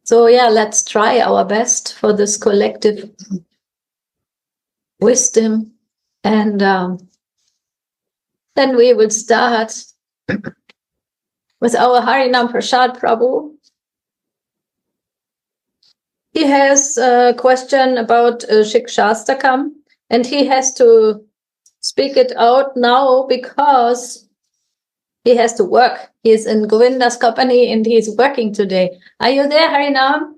So yeah, let's try our best for this collective wisdom. And then we will start with our Harinam Prasad Prabhu. He has a question about Siksastaka, and he has to speak it out now because he has to work. He's in Govinda's company and he's working today. Are you there, Harinam?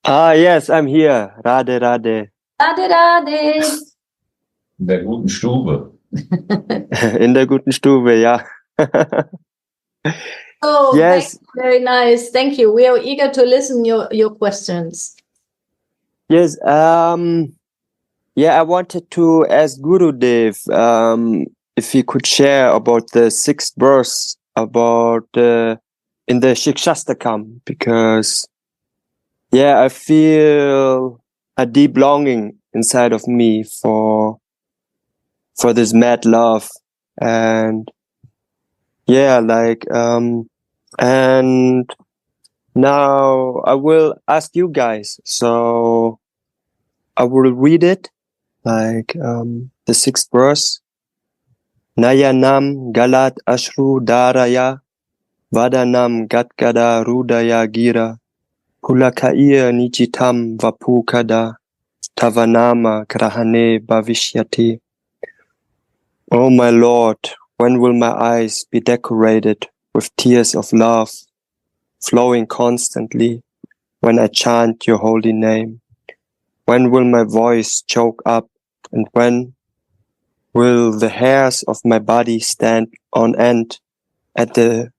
Yes, I'm here. Radhe, Radhe. Radhe, Radhe. In der guten Stube. In der guten Stube, ja. Oh, yes. Very nice. Thank you. We are eager to listen your questions. Yes. Yeah, I wanted to ask Gurudev if he could share about the sixth verse about in the Siksastaka, because yeah, I feel a deep longing inside of me for this mad love, and yeah, like and now I will ask you guys, so I will read it, like the sixth verse. Nayanam galat ashru daraya, vadanam gatgada rudaya gira, pulakaiya nichitam vapukada, tavanama grahane bhavishyati. Oh my Lord, when will my eyes be decorated with tears of love, flowing constantly when I chant your holy name? When will my voice choke up, and when will the hairs of my body stand on end at the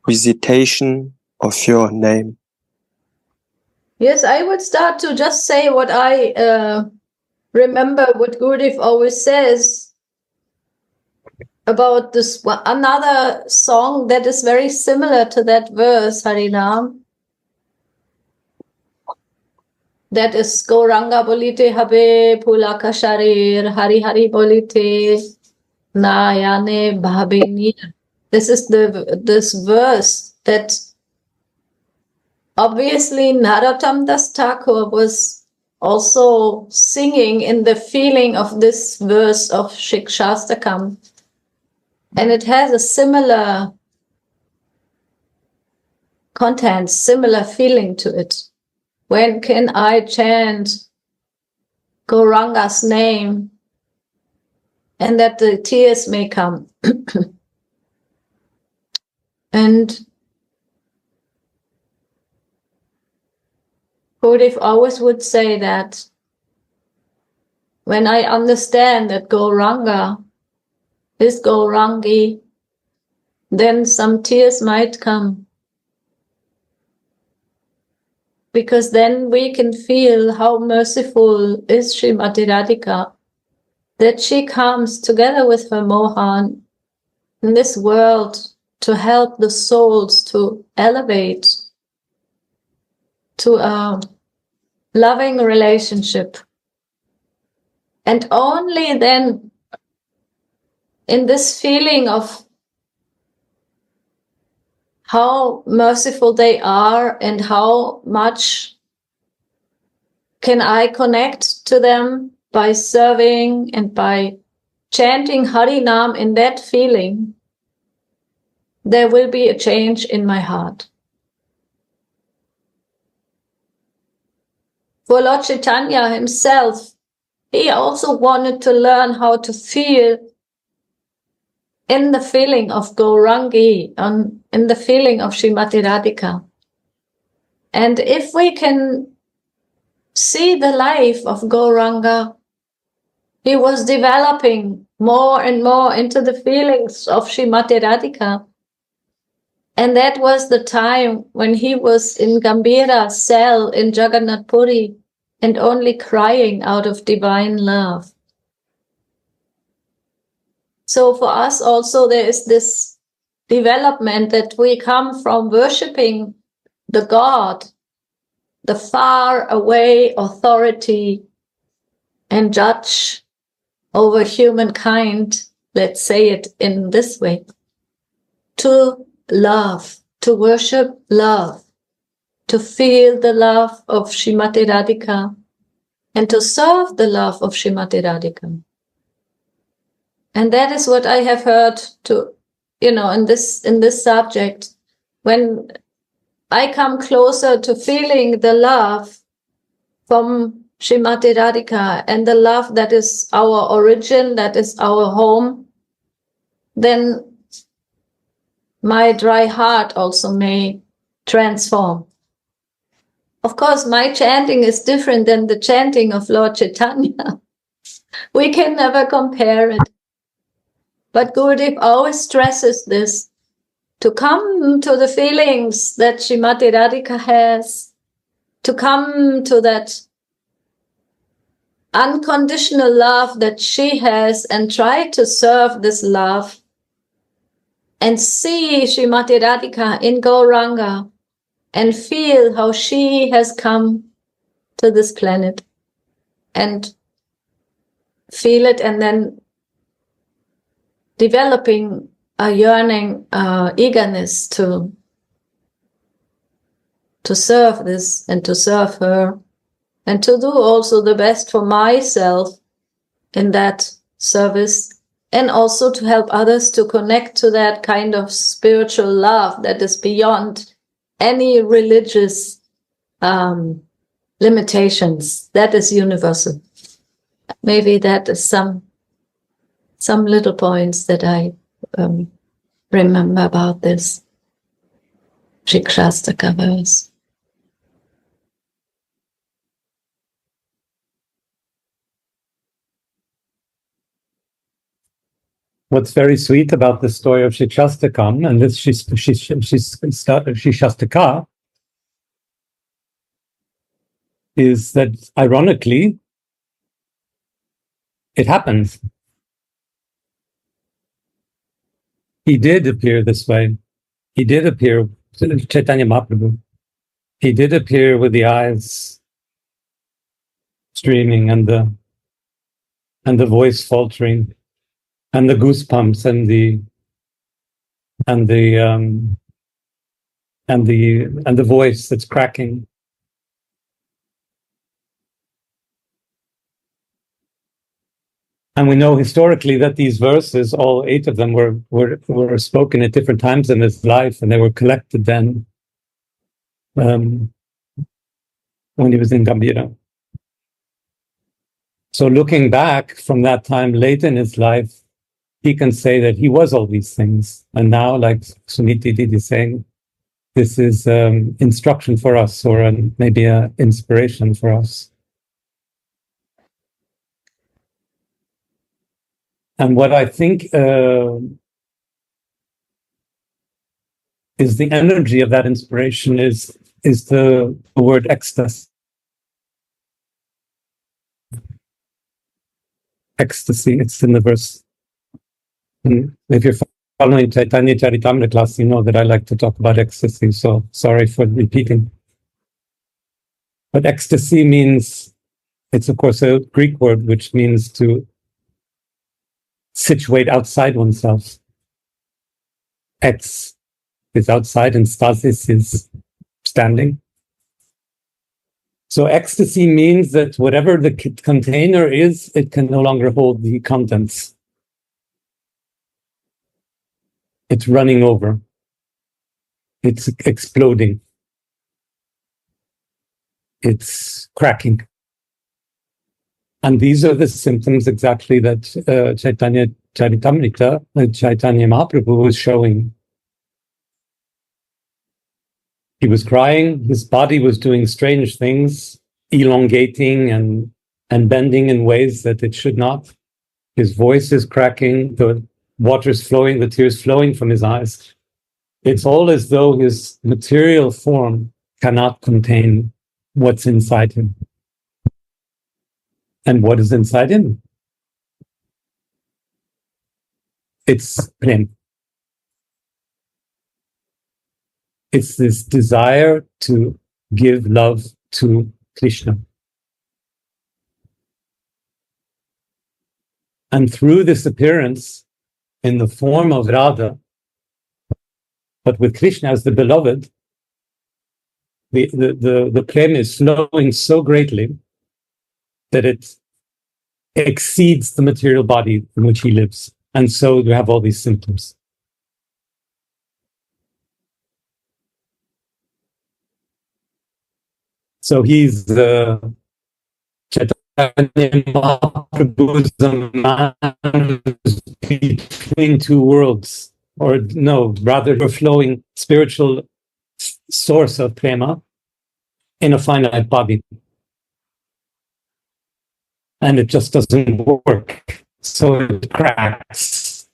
recitation of your name? Yes, I would start to just say what I remember what Gurudev always says about this another song that is very similar to that verse, Harinam. That is Gauranga bolite habe pulaka sharir, Hari Hari bolite nayane bhabeni. This is this verse that obviously Narottam Das Thakur was also singing in the feeling of this verse of Siksastaka. And it has a similar content, similar feeling to it. When can I chant Gauranga's name and that the tears may come? And Gurudev always would say that when I understand that Gauranga is Gaurangi, then some tears might come. Because then we can feel how merciful is Srimati Radhika, that she comes together with her Mohan in this world to help the souls to elevate to a loving relationship. And only then, in this feeling of how merciful they are and how much can I connect to them by serving and by chanting Harinam in that feeling, there will be a change in my heart. For Lord Chaitanya himself, he also wanted to learn how to feel in the feeling of Gaurangi, in the feeling of Srimati Radhika. And if we can see the life of Gauranga, he was developing more and more into the feelings of Srimati Radhika. And that was the time when he was in Gambhira's cell in Jagannath Puri and only crying out of divine love. So for us also there is this development that we come from worshipping the God, the far away authority and judge over humankind, let's say it in this way, to love, to worship love, to feel the love of Srimati Radhika, and to serve the love of Srimati Radhika. And that is what I have heard to, in this subject. When I come closer to feeling the love from Srimati Radhika and the love that is our origin, that is our home, then my dry heart also may transform. Of course, my chanting is different than the chanting of Lord Chaitanya. We can never compare it. But Gurudev always stresses this, to come to the feelings that Srimati Radhika has, to come to that unconditional love that she has and try to serve this love and see Srimati Radhika in Gauranga and feel how she has come to this planet and feel it, and then developing a yearning, eagerness to serve this and to serve her and to do also the best for myself in that service, and also to help others to connect to that kind of spiritual love that is beyond any religious limitations, that is universal. Maybe that is some little points that I remember about this Siksastaka verse. What's very sweet about the story of Siksastakam and this Siksastaka is that, ironically, it happens. He did appear this way. He did appear, Chaitanya Mahaprabhu. He did appear with the eyes streaming and the voice faltering and the goosebumps and the voice that's cracking. And we know historically that these verses, all 8 of them, were spoken at different times in his life, and they were collected then when he was in Gambhira. So looking back from that time late in his life, he can say that he was all these things. And now, like Suniti Didi is saying, this is instruction for us, or maybe an inspiration for us. And what I think is the energy of that inspiration is the word ecstasy. Ecstasy, it's in the verse. And if you're following Chaitanya Charitamrita class, you know that I like to talk about ecstasy, so sorry for repeating. But ecstasy means, it's of course a Greek word which means to situate outside oneself. Ex is outside and stasis is standing. So ecstasy means that whatever the container is, it can no longer hold the contents. It's running over. It's exploding. It's cracking. And these are the symptoms exactly that Chaitanya Charitamrita, Chaitanya Mahaprabhu was showing. He was crying, his body was doing strange things, elongating and bending in ways that it should not. His voice is cracking, the water's flowing, the tears flowing from his eyes. It's all as though his material form cannot contain what's inside him. And what is inside him? It's prem. It's this desire to give love to Krishna. And through this appearance in the form of Radha, But with Krishna as the beloved, the prema is flowing so greatly that it exceeds the material body in which he lives. And so you have all these symptoms. So he's the Chaitanya Mahaprabhu is a man between two worlds, or no, rather a flowing spiritual source of prema in a finite body. And it just doesn't work. So it cracks.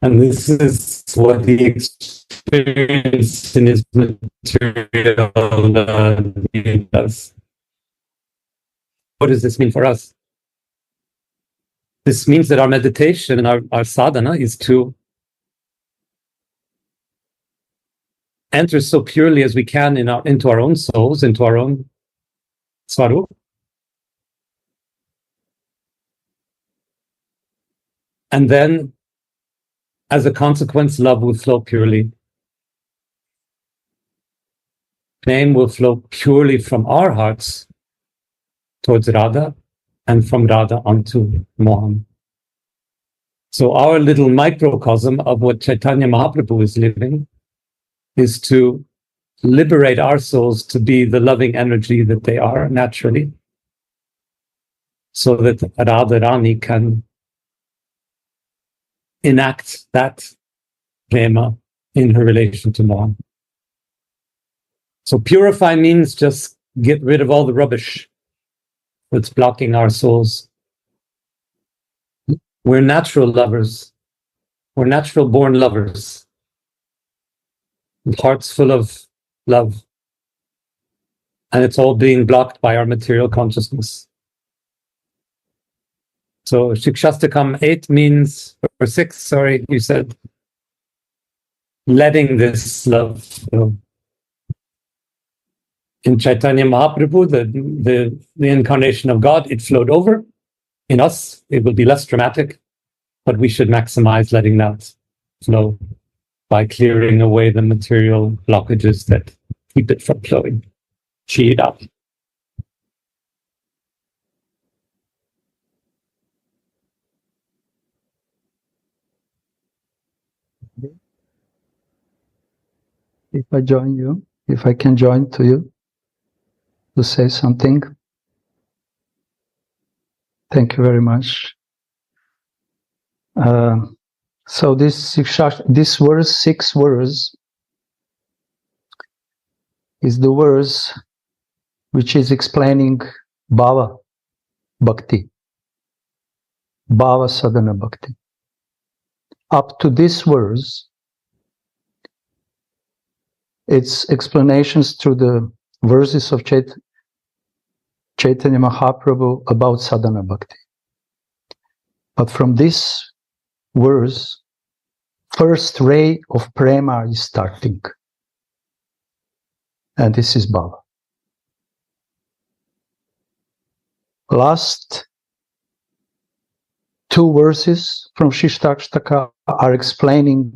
And this is what he experienced in his material does. What does this mean for us? This means that our meditation and our sadhana is to enter so purely as we can into our own souls, into our own svarup. And then, as a consequence, love will flow purely. Prem will flow purely from our hearts towards Radha, and from Radha onto Mohan. So our little microcosm of what Chaitanya Mahaprabhu is living is to liberate our souls to be the loving energy that they are naturally, so that Radha Rani can enact that prema in her relation to Mohan. So purify means just get rid of all the rubbish that's blocking our souls. We're natural lovers. We're natural born lovers. With hearts full of love. And it's all being blocked by our material consciousness. So Siksastaka 8 means, or 6, sorry, you said, letting this love flow. In Chaitanya Mahaprabhu, the incarnation of God, it flowed over. In us, it will be less dramatic, but we should maximize letting that flow by clearing away the material blockages that keep it from flowing. Cheat it up. If I join you, if I can join to you to say something. Thank you very much. So this verse, 6 verse, is the verse which is explaining Bhava Bhakti, Bhava Sadhana Bhakti. Up to this verse, it's explanations through the verses of Chaitanya Mahaprabhu about Sadhana Bhakti. But from this verse, first ray of prema is starting. And this is Bhava. Last 2 verses from Siksastaka are explaining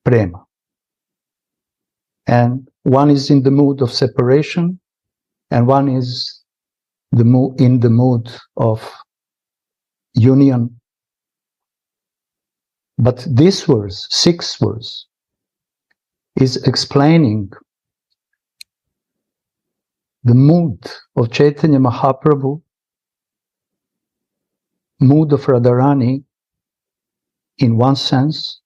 prema. And one is in the mood of separation, and one is in the mood of union. But this verse, 6th verse, is explaining the mood of Chaitanya Mahaprabhu, mood of Radharani in one sense,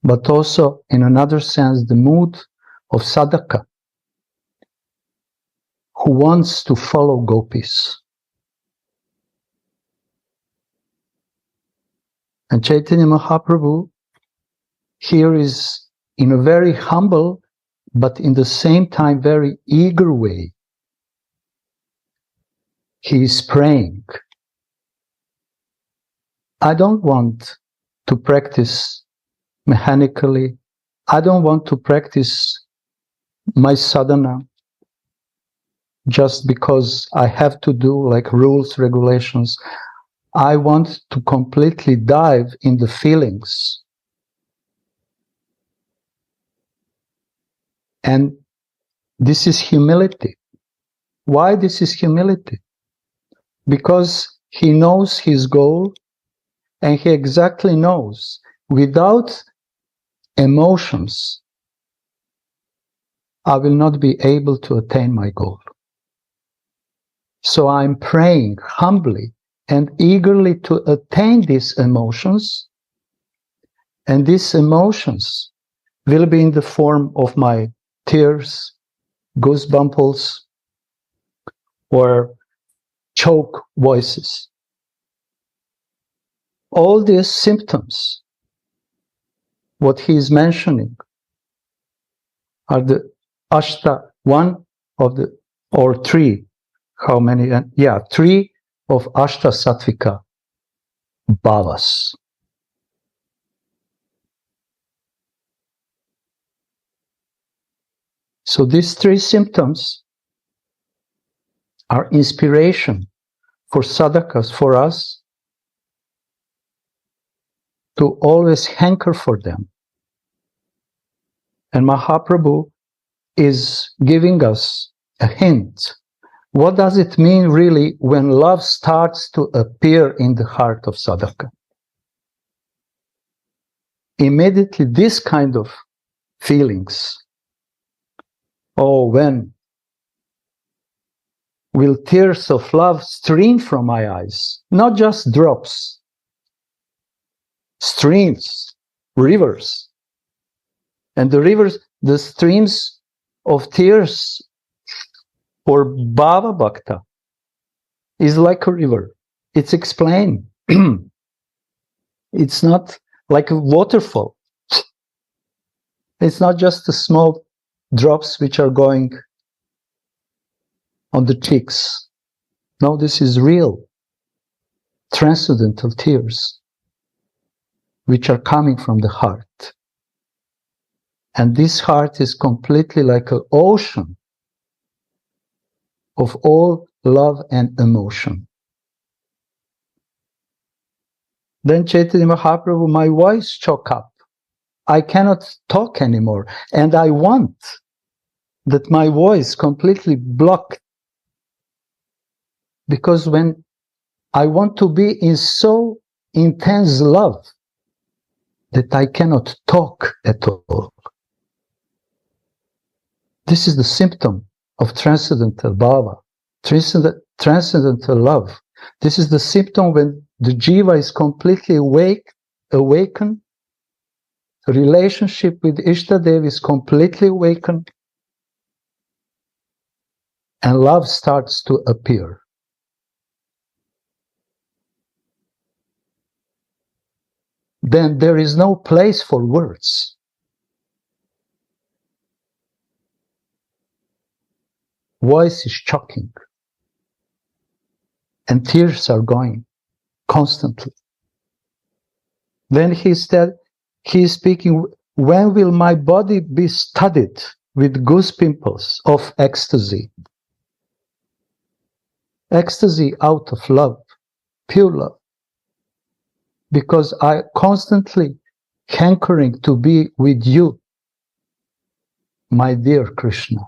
but also in another sense the mood of sadhaka, who wants to follow gopis. And Chaitanya Mahaprabhu here is in a very humble, but in the same time very eager way. He is praying. I don't want to practice mechanically. I don't want to practice my sadhana just because I have to do like rules, regulations. I want to completely dive in the feelings And this is humility. Why this is humility? Because he knows his goal, and he exactly knows without emotions, I will not be able to attain my goal. So I'm praying humbly and eagerly to attain these emotions, and these emotions will be in the form of my tears, goosebumples, or choke voices. All these symptoms, what he is mentioning, are the ashta, one of the, or three, how many? Yeah, three of ashta sattvika bhavas. So these three symptoms are inspiration for sadhakas, for us, to always hanker for them. And Mahaprabhu is giving us a hint. What does it mean really when love starts to appear in the heart of sadhaka? Immediately this kind of feelings. Oh, when will tears of love stream from my eyes? Not just drops, streams, rivers. And the rivers, the streams of tears for Bhava Bhakta is like a river. It's explained. It's not like a waterfall. It's not just the small drops which are going on the cheeks. No, this is real, transcendental tears which are coming from the heart. And this heart is completely like an ocean of all love and emotion. Then Chaitanya Mahaprabhu, my voice choked up. I cannot talk anymore. And I want that my voice completely blocked. Because when I want to be in so intense love that I cannot talk at all. This is the symptom of transcendental bhava, transcendental love. This is the symptom when the jiva is completely awakened. The relationship with Ishtadev is completely awakened, and love starts to appear. Then there is no place for words. Voice is choking, and tears are going constantly. Then he said, he is speaking, when will my body be studded with goose pimples of ecstasy? Ecstasy out of love, pure love. Because I constantly hankering to be with you, my dear Krishna.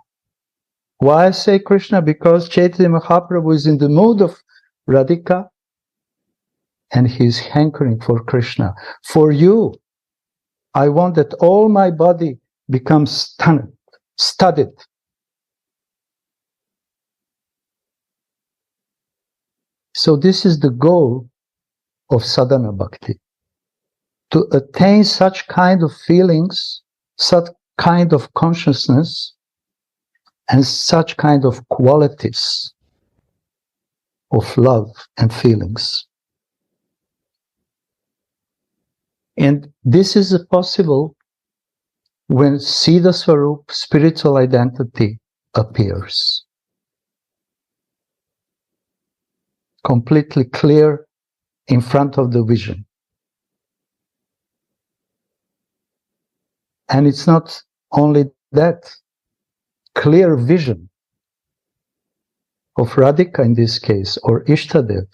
Why I say Krishna? Because Chaitanya Mahaprabhu is in the mood of Radhika, and he is hankering for Krishna. For you, I want that all my body becomes studded. So this is the goal of sadhana bhakti. To attain such kind of feelings, such kind of consciousness, and such kind of qualities of love and feelings. And this is possible when Siddha Swarup, spiritual identity, appears. Completely clear in front of the vision. And it's not only that, clear vision of Radhika in this case, or Ishtadev,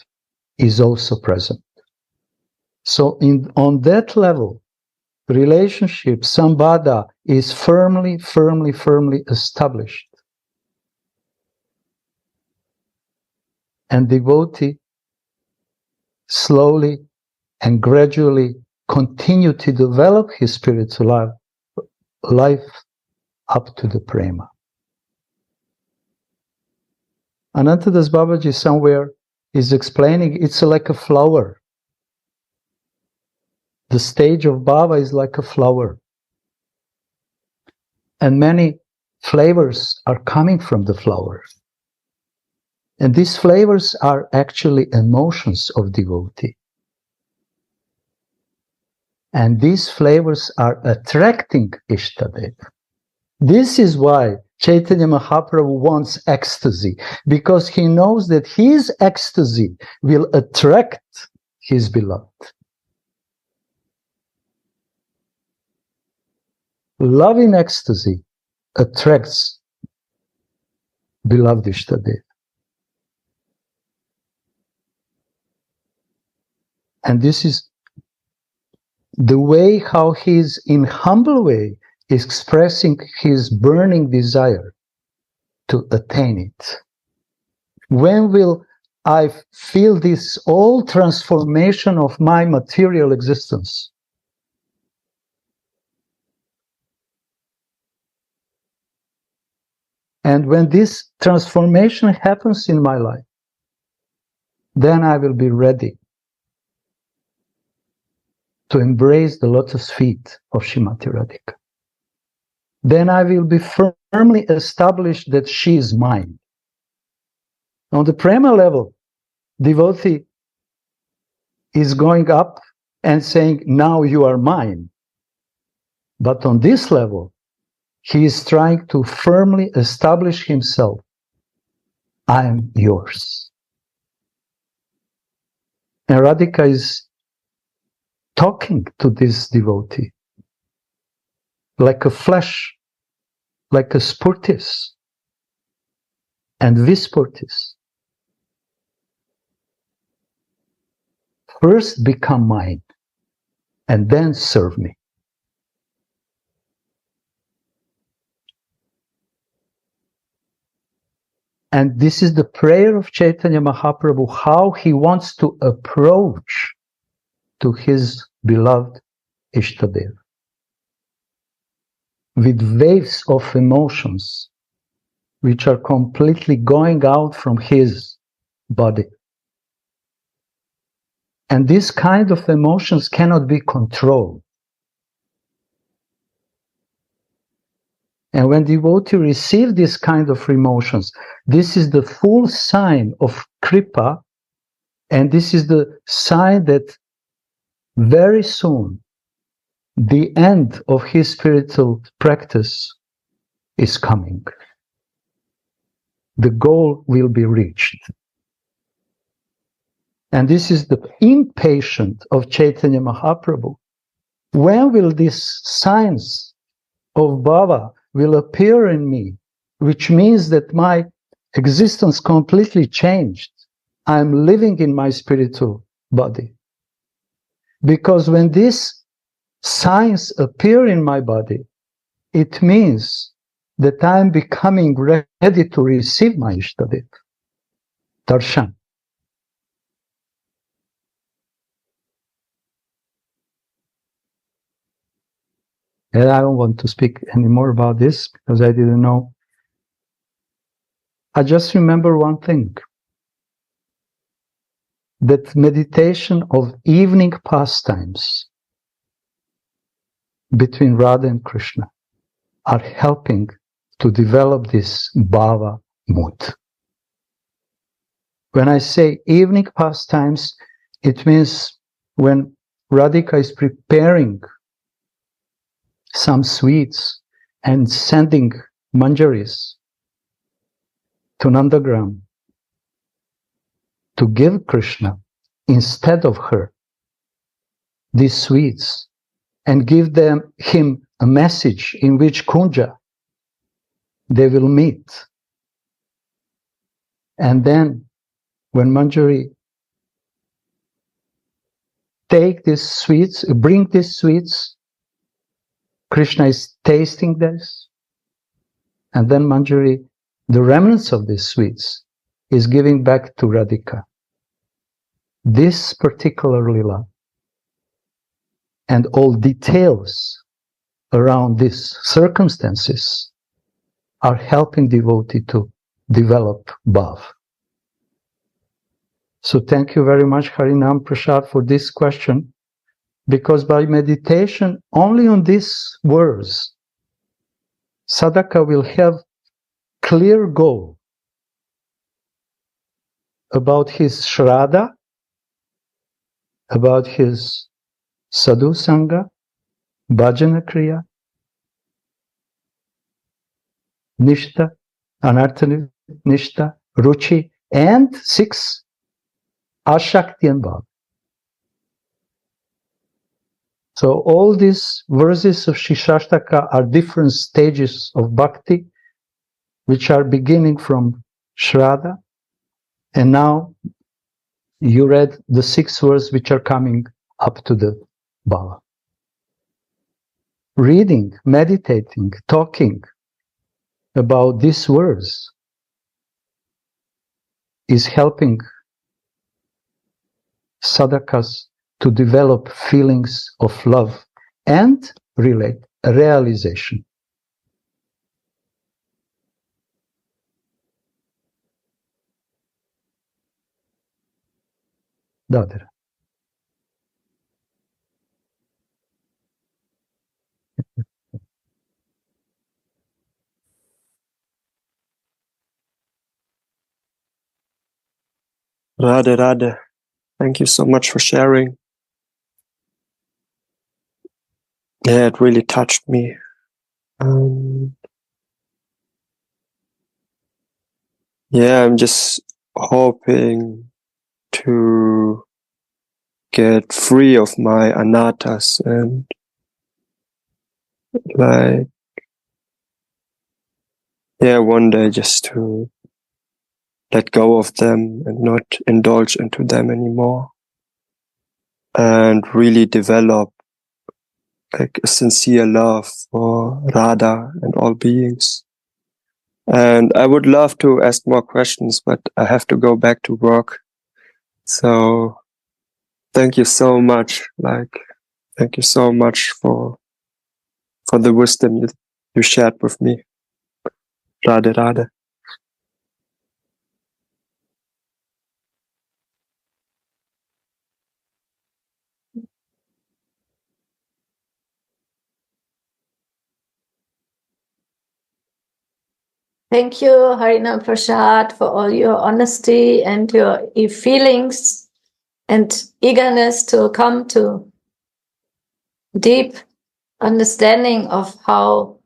is also present. So on that level, relationship, sambandha, is firmly established. And devotee slowly and gradually continue to develop his spiritual life up to the prema. Anantadas Babaji somewhere is explaining it's like a flower. The stage of Baba is like a flower. And many flavors are coming from the flower. And these flavors are actually emotions of devotee. And these flavors are attracting Ishtadev. This is why Chaitanya Mahaprabhu wants ecstasy, because he knows that his ecstasy will attract his beloved. Love in ecstasy attracts beloved Ishtadev. And this is the way how he is, in humble way, expressing his burning desire to attain it. When will I feel this all transformation of my material existence? And when this transformation happens in my life, then I will be ready to embrace the lotus feet of Srimati Radhika. Then I will be firmly established that she is mine. On the prema level, devotee is going up and saying, now you are mine. But on this level, he is trying to firmly establish himself. I am yours. And Radhika is talking to this devotee like a flash, like a spurtis and vispurtis. First become mine and then serve me. And this is the prayer of Chaitanya Mahaprabhu, how he wants to approach to his beloved Ishtadev. With waves of emotions which are completely going out from his body. And this kind of emotions cannot be controlled. And when devotee receive this kind of emotions, this is the full sign of kripa, and this is the sign that very soon the end of his spiritual practice is coming. The goal will be reached. And this is the impatience of Chaitanya Mahaprabhu. When will these signs of Baba will appear in me, which means that my existence completely changed. I'm living in my spiritual body. Because when these signs appear in my body, it means that I'm becoming ready to receive my Ishtadev, darshan. And I don't want to speak anymore about this because I didn't know. I just remember one thing. That meditation of evening pastimes between Radha and Krishna are helping to develop this bhava mood. When I say evening pastimes, it means when Radhika is preparing some sweets and sending manjaris to Nandagram to give Krishna instead of her these sweets and give him a message in which Kunja they will meet. And then when Manjari bring these sweets Krishna is tasting this, and then Manjari, the remnants of these sweets, is giving back to Radhika. This particular lila and all details around these circumstances are helping devotee to develop bhav. So thank you very much, Harinam Prasad, for this question, because by meditation only on these words, sadhaka will have clear goal about his shraddha, about his sadhu sangha, bhajana kriya, nishta, anartha nishta, ruchi, and 6, ashakti and bhav. So all these verses of Siksastaka are different stages of bhakti, which are beginning from shraddha, and now you read the 6 words which are coming up to the bhava. Reading, meditating, talking about these words is helping sadhakas to develop feelings of love and realization. Dadra. Radha, Radha. Thank you so much for sharing. Yeah, it really touched me. Yeah, I'm just hoping to get free of my anattas and like, yeah, one day just to let go of them and not indulge into them anymore, and really develop like a sincere love for Radha and all beings. And I would love to ask more questions, but I have to go back to work. So thank you so much. Thank you so much for the wisdom you shared with me. Radha, Radha. Thank you, Harina Prasad, for all your honesty and your feelings and eagerness to come to deep understanding of how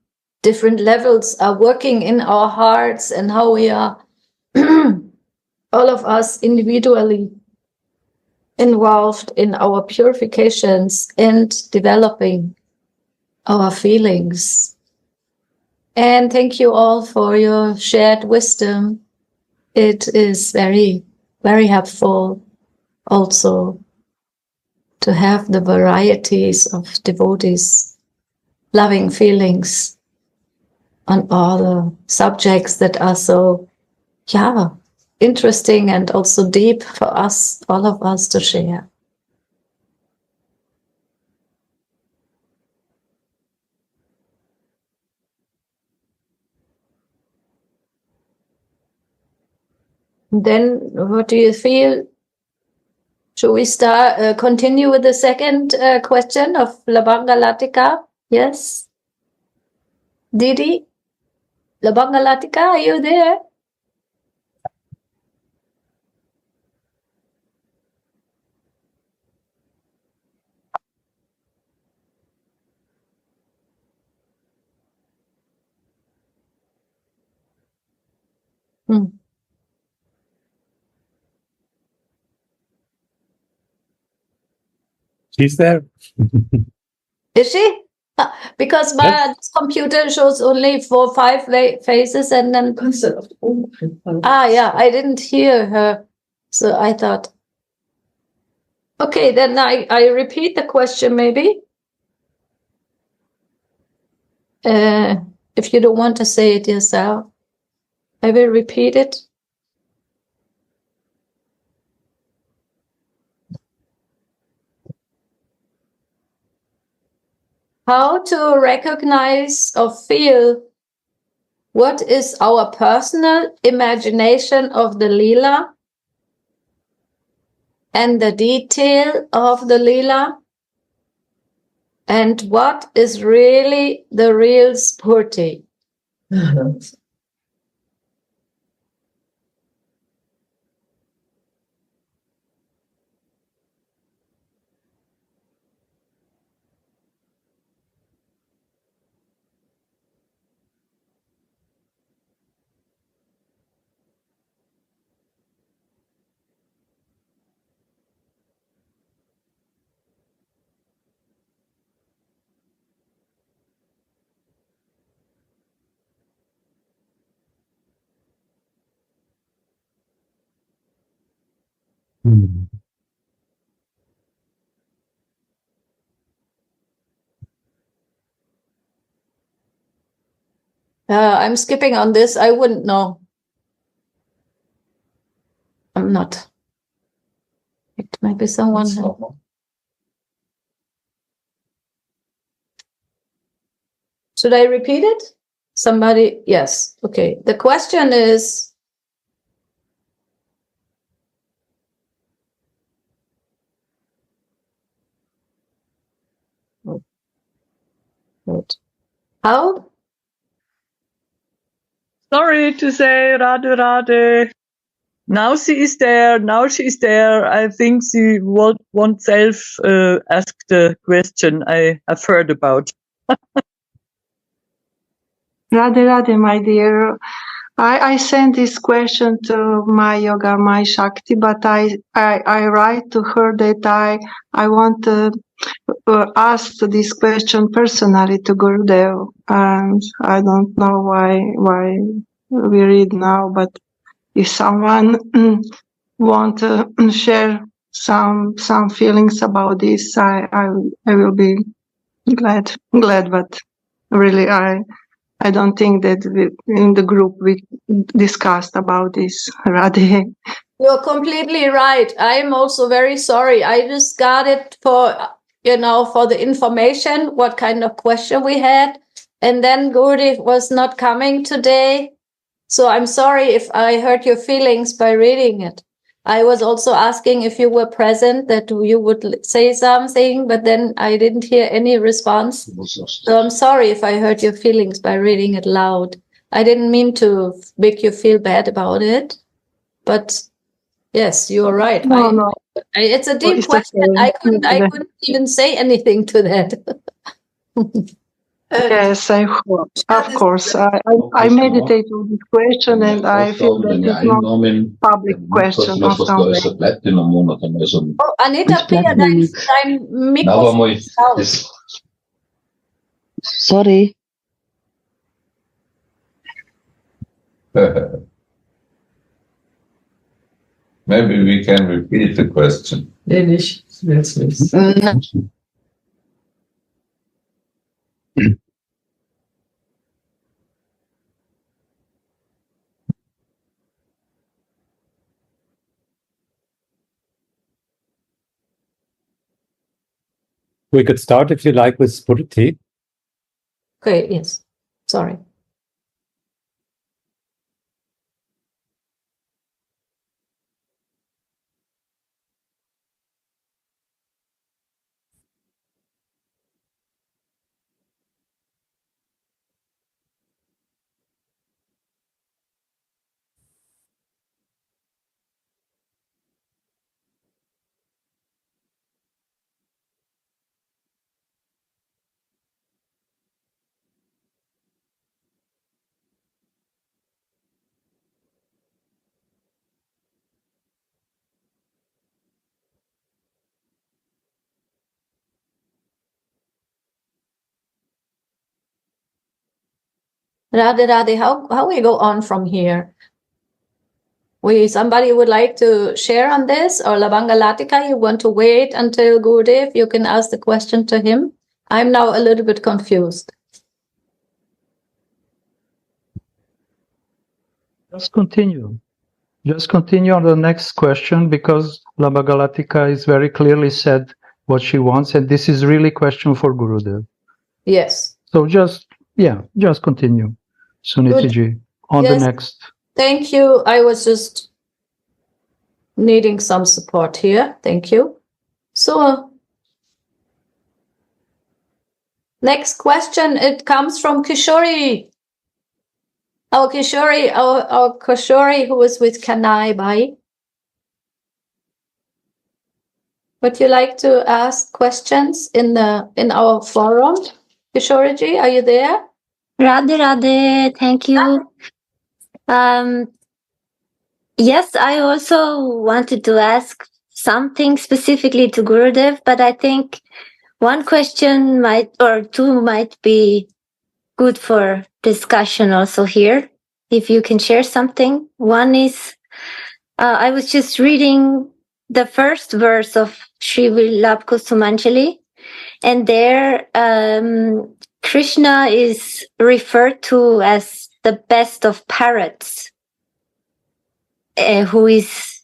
different levels are working in our hearts and how we are, all of us individually, involved in our purifications and developing our feelings. And thank you all for your shared wisdom. It is very, very helpful also to have the varieties of devotees' loving feelings on all the subjects that are so, interesting and also deep for us, all of us, to share. Then, what do you feel? Should we continue with the second question of Labanga Latika? Yes? Didi? Labanga Latika, are you there? She's there. Is she? Because my computer shows only 4 or 5 faces and then... I didn't hear her. So I thought... Okay, then I repeat the question maybe. If you don't want to say it yourself, I will repeat it. How to recognize or feel what is our personal imagination of the Leela and the detail of the Leela, and what is really the real Spurti. I'm skipping on this. I wouldn't know. I'm not. It might be someone. Should I repeat it? Somebody? Yes. Okay. The question is, how? Sorry to say, Radhe Radhe. Now she is there. Now she is there. I think she won't self ask the question I have heard about. Radhe Radhe, my dear. I sent this question to my yoga, my Shakti, but I write to her that I want to ask this question personally to Gurudev, and I don't know why we read now, but if someone want to share some feelings about this, I will be glad, but really I don't think that in the group we discussed about this, Radhe. You're completely right. I'm also very sorry. I just got it for the information, what kind of question we had. And then Gurudev was not coming today. So I'm sorry if I hurt your feelings by reading it. I was also asking if you were present, that you would say something, but then I didn't hear any response. So I'm sorry if I hurt your feelings by reading it loud. I didn't mean to make you feel bad about it, but yes, you are right. No. It's a deep It's question. okay. I couldn't even say anything to that. Yes, of course. I meditate on this question and I feel that it's not public question of something. Oh, Anita, Pia, dein Mikrofon ist aus. Sorry. Maybe we can repeat the question. Nee, nicht. Jetzt nicht. We could start, if you like, with Spurti. Okay, yes. Sorry. Radhe, how we go on from here? Somebody would like to share on this, or Lavangalatika, you want to wait until Gurudev? You can ask the question to him. I'm now a little bit confused. Just continue. Just continue on the next question, because La Bhagavatika is very clearly said what she wants, and this is really question for Gurudev. Yes. So just continue, Sunitiji. On the Yes. next. Thank you. I was just needing some support here. Thank you. So, next question, it comes from Kishori. Our Kishori who is with Kanai Bai. Would you like to ask questions in our forum? Kishoriji, are you there? Radhe Radhe, thank you. Yes, I also wanted to ask something specifically to Gurudev, but I think one question or two might be good for discussion also here, if you can share something. One is, I was just reading the first verse of Sri Villabhkusumanjali, and there Krishna is referred to as the best of parrots, who is,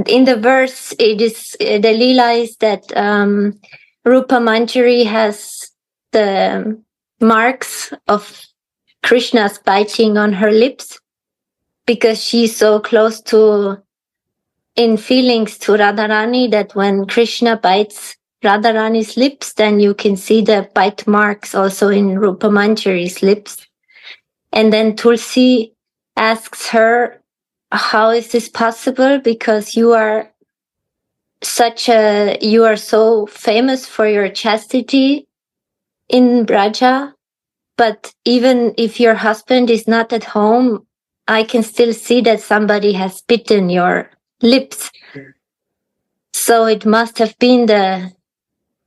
in the verse, it is, the Leela is that Rupa Manjari has the marks of Krishna's biting on her lips, because she's so close to, in feelings, to Radharani, that when Krishna bites Radharani's lips, then you can see the bite marks also in Rupa Manjari's lips. And then Tulsi asks her, how is this possible? Because you are so famous for your chastity in Braja, but even if your husband is not at home, I can still see that somebody has bitten your lips. So it must have been the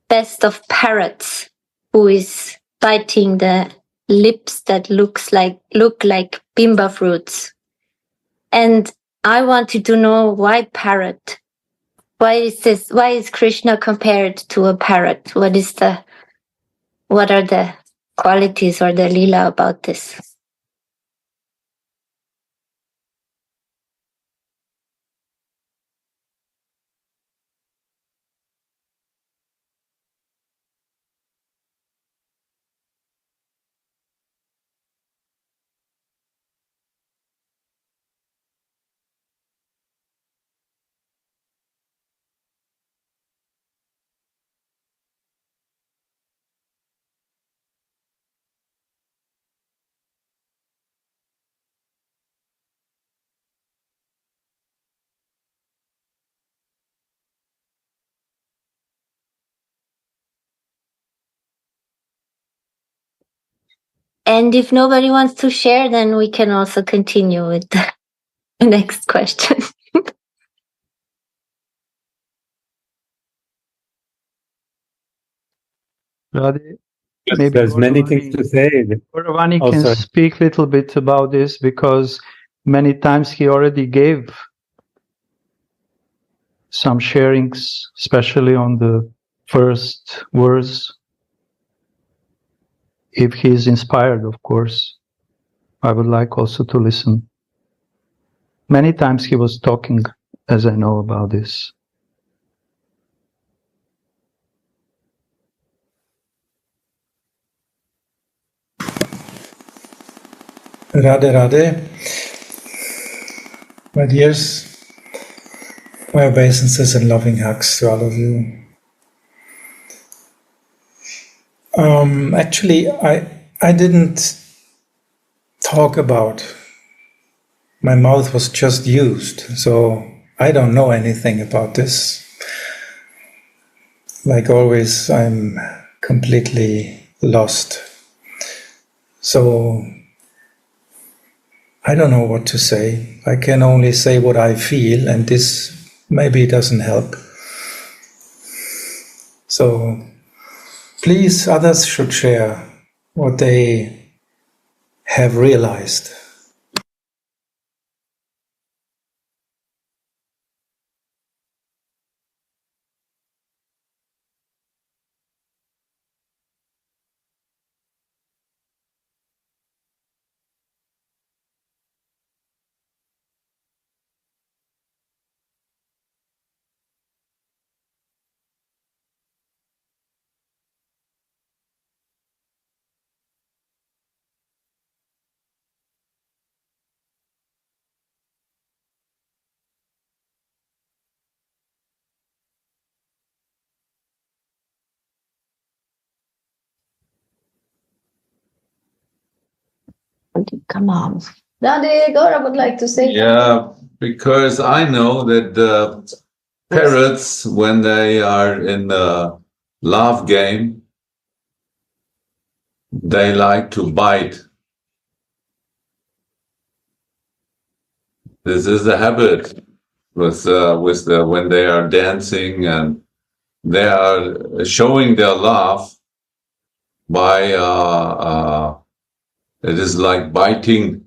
best of parrots who is biting the lips that look like bimba fruits. And I wanted to know, why parrot? Why is Krishna compared to a parrot? What are the qualities or the lila about this? And if nobody wants to share, then we can also continue with the next question. Radhe, Yes, maybe there's many things to say. Gauravani Oh, can sorry. speak a little bit about this, because many times he already gave some sharings, especially on the first verse. If he is inspired, of course, I would like also to listen. Many times he was talking, as I know about this. Radhe Radhe. My dears, my obeisances and loving hugs to all of you. Actually, I didn't talk about. My mouth was just used, so I don't know anything about this. Like always, I'm completely lost. So I don't know what to say. I can only say what I feel, and this maybe doesn't help. So please, others should share what they have realized. Come on. Radhe, Gaurav would like to say Yeah, because I know that the parrots, when they are in the love game, they like to bite. This is a habit with when they are dancing, and they are showing their love by it is like biting.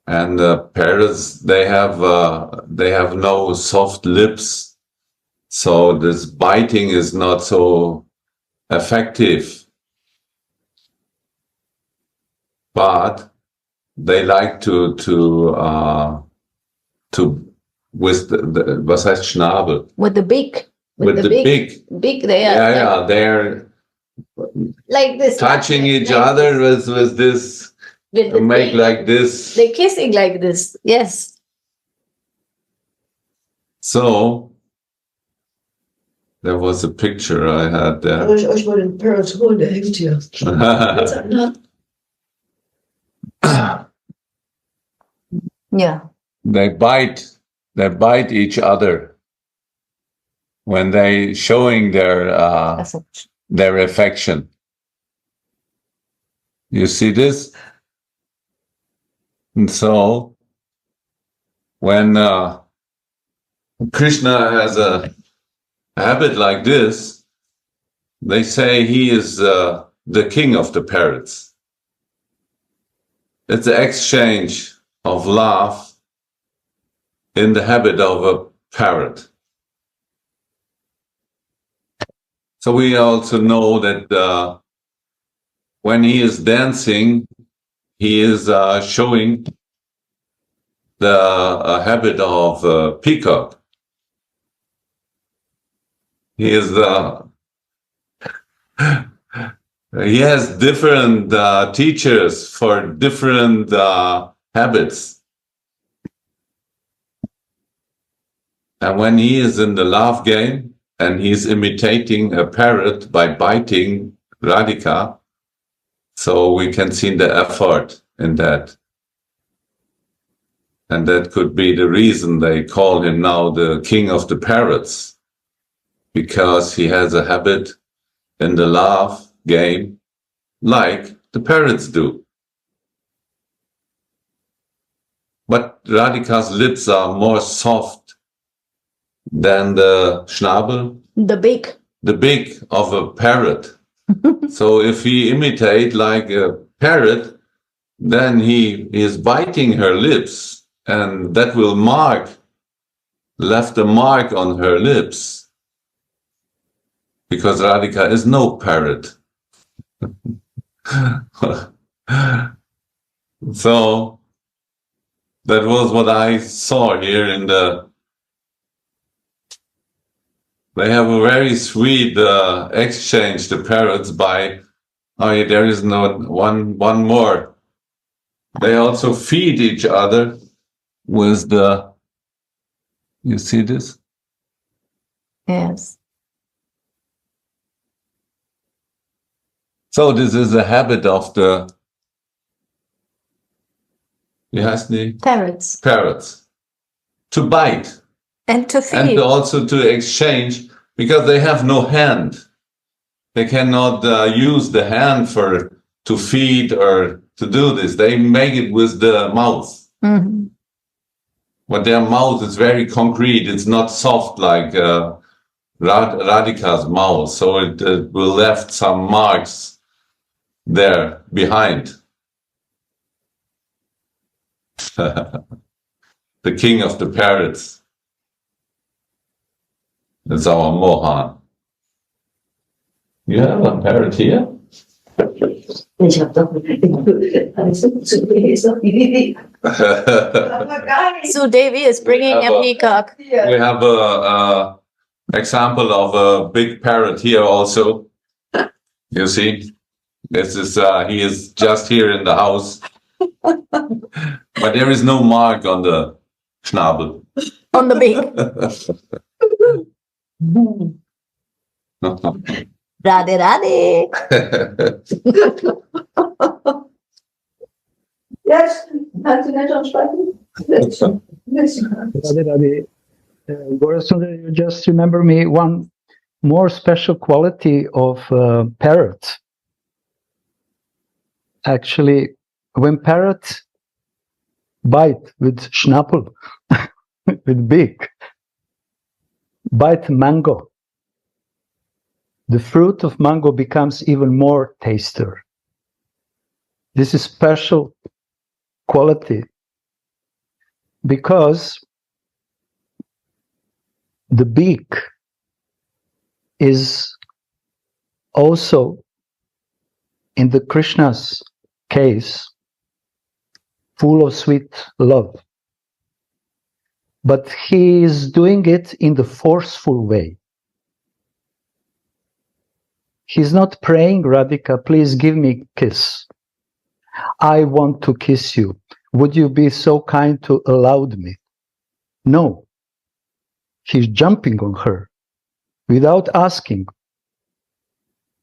And the parrots, they have no soft lips, so this biting is not so effective. But they like to with the was heißt Schnabel? with the beak. With the beak. They are Yeah, they're like this, touching each like other with this. With the Make beak. like this. They're kissing like this. Yes. So there was a picture I had there. Ich wollte den Parrot holen, der hängt hier. Yeah. They bite each other when they showing their affection. You see this? And so when Krishna has a habit like this, they say he is the king of the parrots. It's an exchange of love in the habit of a parrot. So we also know that when he is dancing, he is showing the habit of peacock. He is he has different teachers for different habits. And when he is in the love game and he's imitating a parrot by biting Radhika, so we can see the effort in that. And that could be the reason they call him now the king of the parrots, because he has a habit in the love game like the parrots do. But Radhika's lips are more soft than the Schnabel, the beak of a parrot. So if he imitate like a parrot, then he is biting her lips, and that will left a mark on her lips, because Radhika is no parrot. So that was what I saw here in the. They have a very sweet exchange, the parrots, by. Oh, yeah, there is no one more. They also feed each other with the. You see this? Yes. So this is a habit of the. Wie heißt die? Parrots. Parrots. To bite. And to feed. And also to exchange, because they have no hand. They cannot use the hand to feed or to do this. They make it with the mouth. Mm-hmm. But their mouth is very concrete. It's not soft like Radhika's mouth. So it will left some marks there behind. The king of the parrots. That's our Mohan. You have a parrot here? Ich habe doch zu Devi. So Devi is bringing a peacock. We have a example of a big parrot here also. You see, this is he is just here in the house, but there is no mark on the Schnabel. On the beak. Radhe Radhe. Yes, kannst du nicht schon sprechen? Listen. Radhe Radhe. Gaurasundar, you just remember me one more special quality of parrot. Actually, when parrot bite with schnappel, with beak, bite mango, the fruit of mango becomes even more tastier. This is special quality because the beak is also, in the Krishna's case, full of sweet love. But he is doing it in the forceful way. He's not praying, Radhika, please give me a kiss. I want to kiss you. Would you be so kind to allow me? No. He's jumping on her without asking.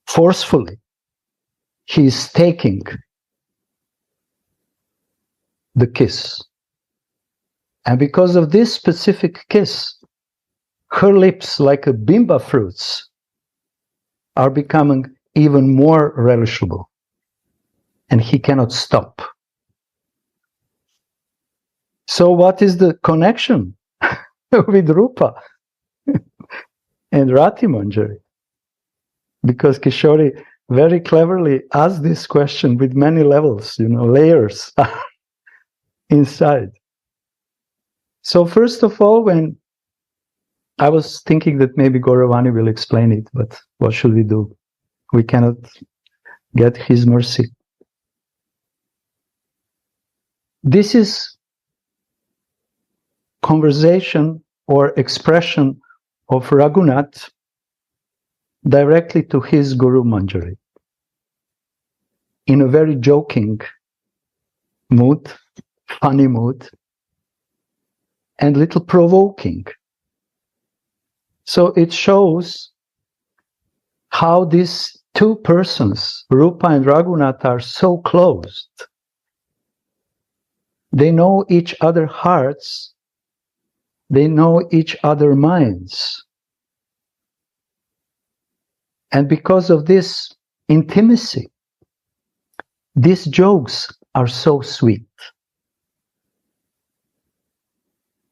Forcefully. He's taking the kiss. And because of this specific kiss, her lips, like a bimba fruits, are becoming even more relishable. And he cannot stop. So what is the connection with Rupa and Rati Manjari? Because Kishori very cleverly asked this question with many levels, layers inside. So first of all, when I was thinking that maybe Gauravani will explain it, but what should we do? We cannot get his mercy. This is conversation or expression of Raghunath directly to his Guru Manjari in a very joking mood, funny mood, and little provoking. So it shows how these two persons, Rupa and Raghunath, are so close. They know each other's hearts. They know each other's minds. And because of this intimacy, these jokes are so sweet.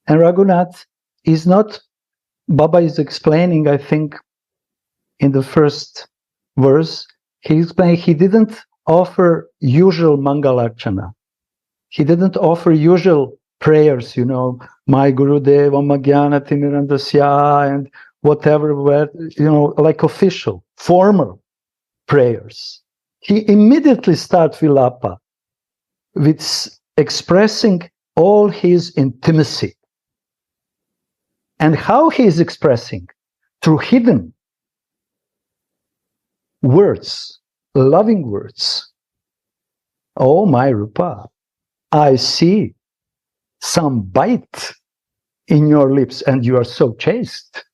And Raghunath is not, Baba is explaining, I think, in the first verse, he explained he didn't offer usual Mangalarchana. He didn't offer usual prayers, my Gurudeva, Magyana Timirandasya, and whatever, like official, formal prayers. He immediately starts Vilapa with expressing all his intimacy. And how he is expressing? Through hidden words, loving words. Oh, my Rupa, I see some bite in your lips and you are so chaste.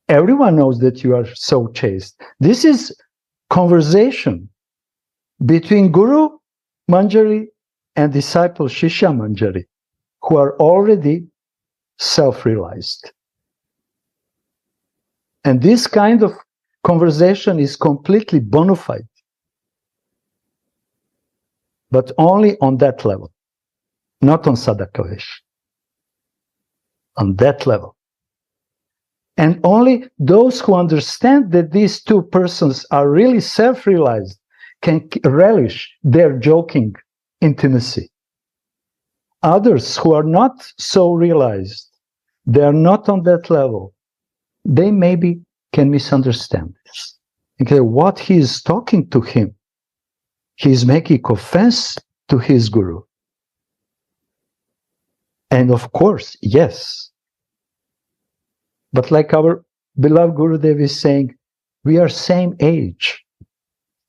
Everyone knows that you are so chaste. This is conversation between Guru Manjari and disciple Shishya Manjari, who are already self-realized. And this kind of conversation is completely bona fide, but only on that level, not on Sadakavesh. On that level. And only those who understand that these two persons are really self-realized can relish their joking intimacy. Others who are not so realized, they are not on that level, they maybe can misunderstand this. Okay, what he is talking to him, he is making offense to his Guru. And of course, yes. But like our beloved Gurudev is saying, we are same age,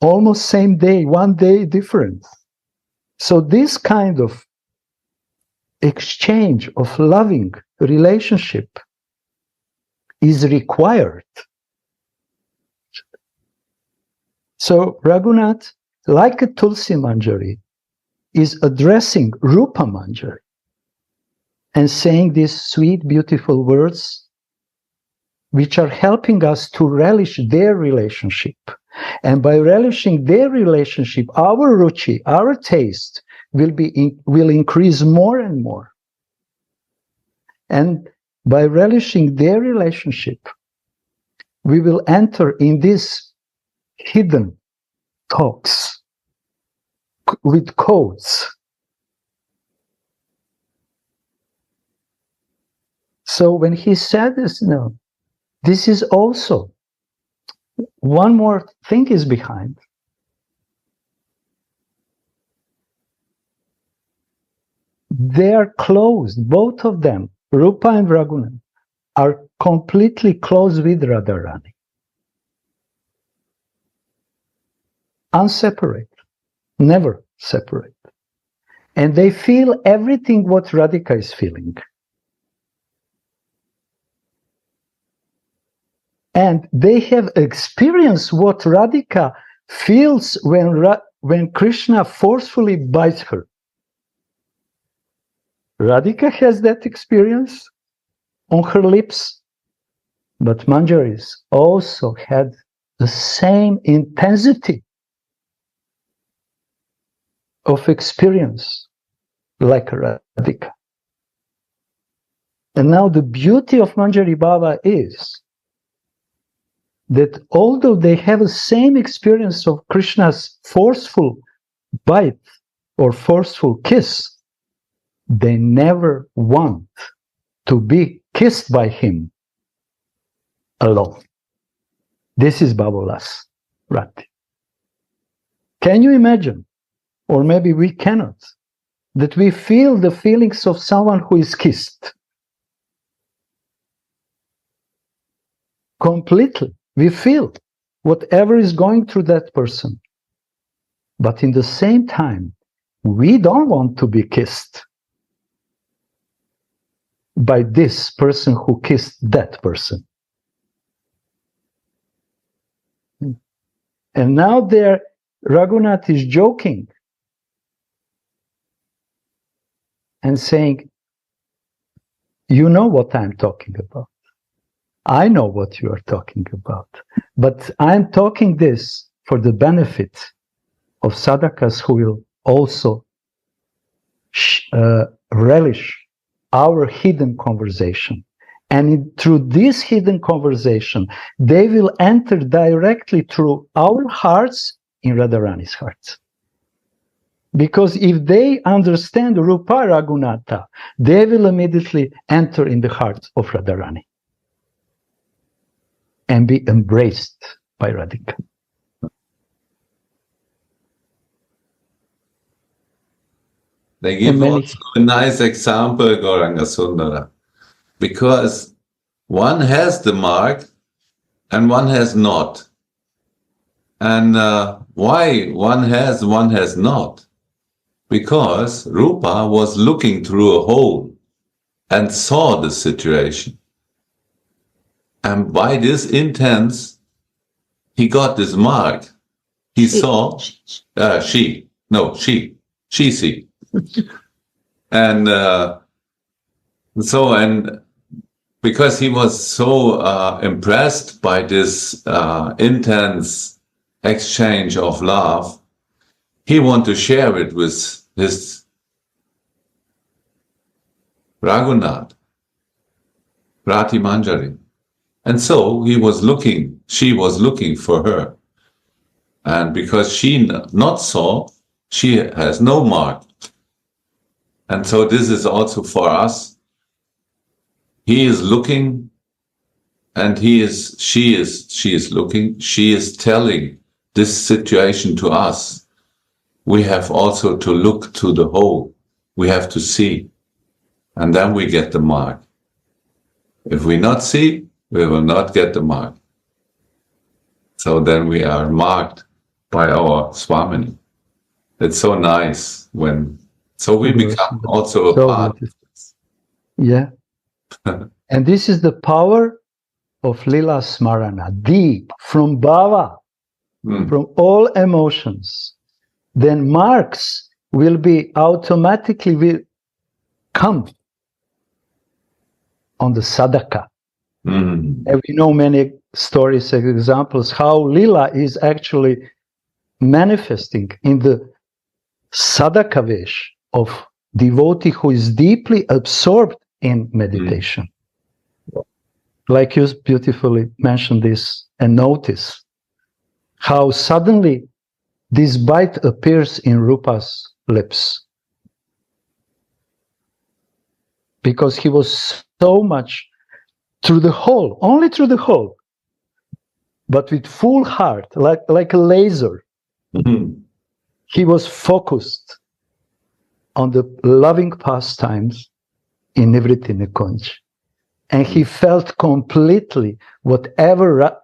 almost same day, one day difference. So this kind of exchange of loving relationship is required. So Raghunath, like a Tulsi Manjari, is addressing Rupa Manjari and saying these sweet, beautiful words, which are helping us to relish their relationship. And by relishing their relationship, our ruchi, our taste, will increase more and more. And by relishing their relationship, we will enter in these hidden talks with codes. So when he said this, this is also one more thing is behind. They are closed, both of them, Rupa and Raghunath, are completely close with Radharani. Unseparate, never separate. And they feel everything what Radhika is feeling. And they have experienced what Radhika feels when Krishna forcefully bites her. Radhika has that experience on her lips, but Manjaris also had the same intensity of experience like Radhika. And now the beauty of Manjari Bhava is that although they have the same experience of Krishna's forceful bite or forceful kiss, they never want to be kissed by him alone. This is Bhavola's Rati. Can you imagine, or maybe we cannot, that we feel the feelings of someone who is kissed? Completely. We feel whatever is going through that person. But in the same time, we don't want to be kissed by this person who kissed that person. And now there, Raghunath is joking and saying, you know what I'm talking about. I know what you are talking about. But I'm talking this for the benefit of sadhakas who will also relish our hidden conversation. And through this hidden conversation, they will enter directly through our hearts in Radharani's heart. Because if they understand Rupa Raghunatha, they will immediately enter in the heart of Radharani and be embraced by Radhika. They give also a nice example, Gauranga Sundara, because one has the mark and one has not. And why one has not? Because Rupa was looking through a hole and saw the situation. And by this intense, he got this mark. He saw, she see. And because he was so impressed by this intense exchange of love, he wanted to share it with his Raghunath, Rati Manjari. And so she was looking for her. And because she not saw, she has no mark. And so this is also for us. He is looking, and she is looking, she is telling this situation to us. We have also to look to the whole. We have to see. And then we get the mark. If we not see, we will not get the mark. So then we are marked by our Swamini. It's so nice so we become also a part of this. Yeah. And this is the power of Lila Smarana, deep, from Bhava, from all emotions, then marks will be automatically will come on the sadhaka. And we know many stories and examples how Lila is actually manifesting in the sadhaka vesh of devotee who is deeply absorbed in meditation. Like you beautifully mentioned this and notice how suddenly this bite appears in Rupa's lips. Because he was so much through the hole, only through the hole, but with full heart, like a laser. He was focused on the loving pastimes in Nivritti Nikunj. And he felt completely whatever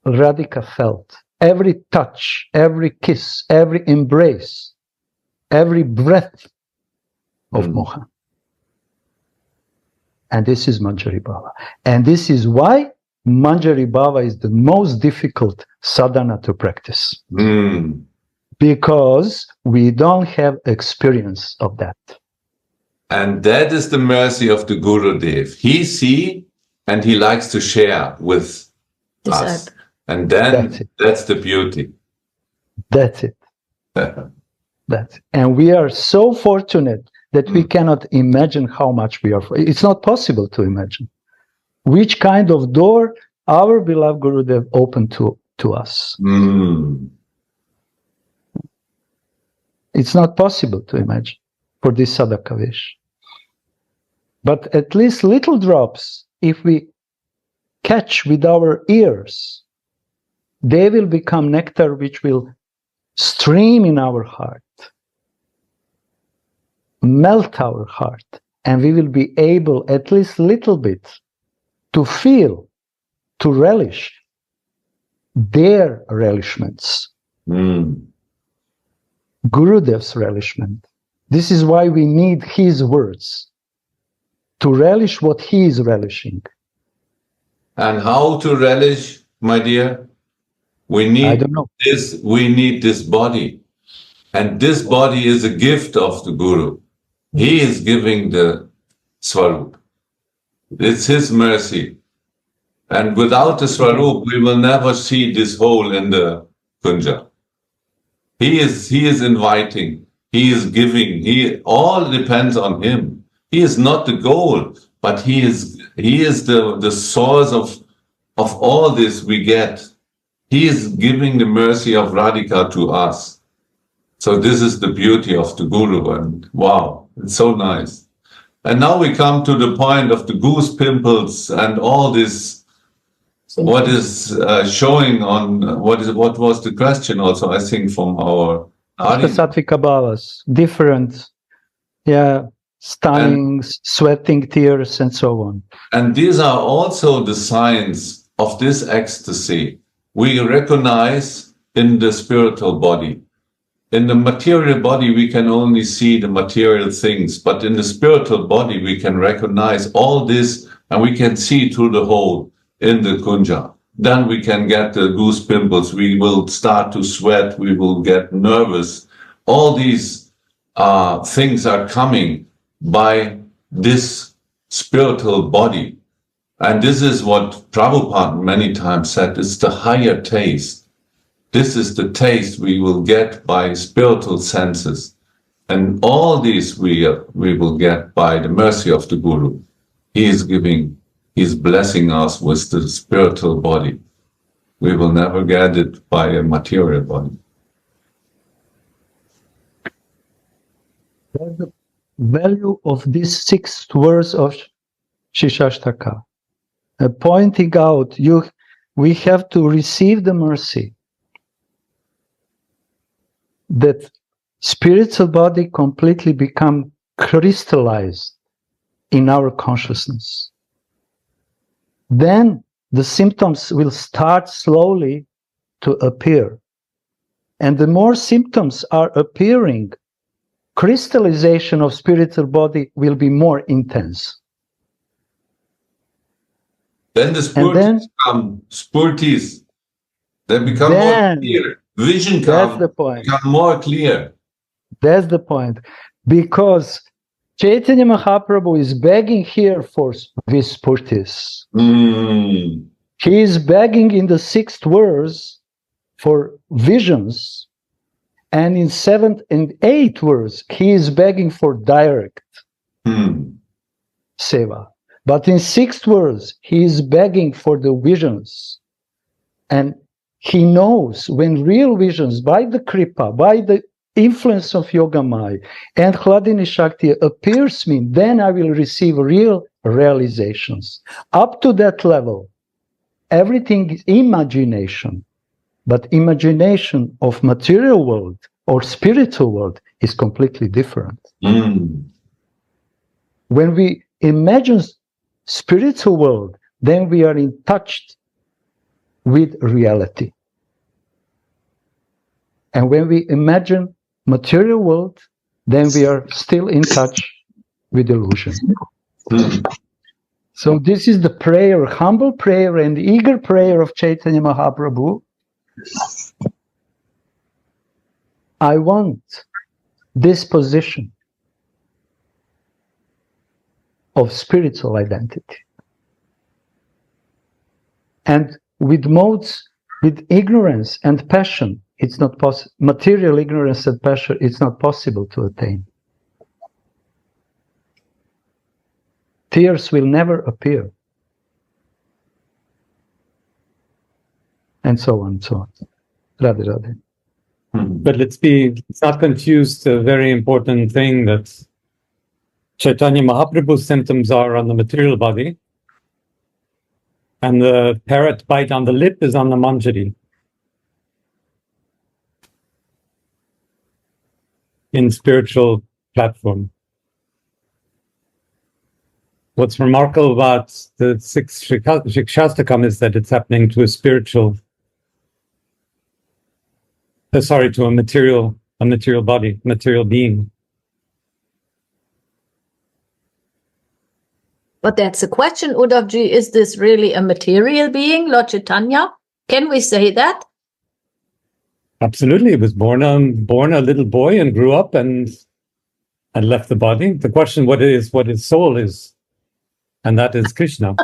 Radhika felt. Every touch, every kiss, every embrace, every breath of moha. And this is Manjari Bhava. And this is why Manjari Bhava is the most difficult sadhana to practice. Because we don't have experience of that. And that is the mercy of the Gurudev. He see and he likes to share with us. And then that's the beauty. That's it. That's it. And we are so fortunate that we cannot imagine how much we are. It's not possible to imagine which kind of door our beloved Gurudev opened to us. It's not possible to imagine for this sadhaka wish. But at least little drops, if we catch with our ears, they will become nectar which will stream in our heart, melt our heart, and we will be able at least little bit to feel, to relish their relishments. Gurudev's relishment. This is why we need his words to relish what he is relishing. And how to relish, my dear? We need this. We need this body, and this body is a gift of the Guru. He is giving the Swarup. It's his mercy, and without the Swarup, we will never see this hole in the Kunja. He is inviting. He is giving. All depends on him. He is not the goal, but he is the source of all this we get. He is giving the mercy of Radhika to us. So this is the beauty of the Guru, and wow, it's so nice. And now we come to the point of the goose pimples and all this. What is showing on what was the question also? I think from our audience. Sattvika bhavas, different, stunning, sweating tears, and so on. And these are also the signs of this ecstasy we recognize in the spiritual body. In the material body, we can only see the material things, but in the spiritual body, we can recognize all this, and we can see through the hole in the kunja. Then we can get the goose pimples. We will start to sweat. We will get nervous. All these things are coming by this spiritual body. And this is what Prabhupada many times said, it's the higher taste. This is the taste we will get by spiritual senses. And all these we will get by the mercy of the Guru. He is blessing us with the spiritual body. We will never get it by a material body. That's the value of these 6 words of Siksastaka. Pointing out, we have to receive the mercy that spiritual body completely become crystallized in our consciousness. Then the symptoms will start slowly to appear. And the more symptoms are appearing, crystallization of spiritual body will be more intense. Then the spurtis come, spurtis. They become more clear. vision That's the point. become more clear. That's the point. Because Chaitanya Mahaprabhu is begging here for Vispurtis. Mm. He is begging in the 6th verse for visions. And in 7th and 8th verse, he is begging for direct seva. But in 6th verse, he is begging for the visions. And he knows when real visions, by the Kripa, by the influence of Yogamaya and Hladini Shakti appears me, then I will receive real realizations. Up to that level, everything is imagination. But imagination of material world or spiritual world is completely different. Mm. When we imagine spiritual world, then we are in touch with reality. And when we imagine material world, then we are still in touch with illusion. Mm. So this is the prayer, humble prayer and eager prayer of Chaitanya Mahaprabhu. I want this position of spiritual identity. And with modes, with ignorance and passion, it's not possible. Material ignorance and passion, it's not possible to attain. Tears will never appear. And so on and so on. Radhe Radhe. But let's not confuse the very important thing that Chaitanya Mahaprabhu's symptoms are on the material body, and the parrot bite on the lip is on the manjari. In spiritual platform. What's remarkable about the Siksastaka is that it's happening to a spiritual, to a material body, material being. But that's a question, Uddhavji. Is this really a material being, Lord Chaitanya? Can we say that? Absolutely. It was born a little boy and grew up and left the body. The question, what his soul is, and that is Krishna.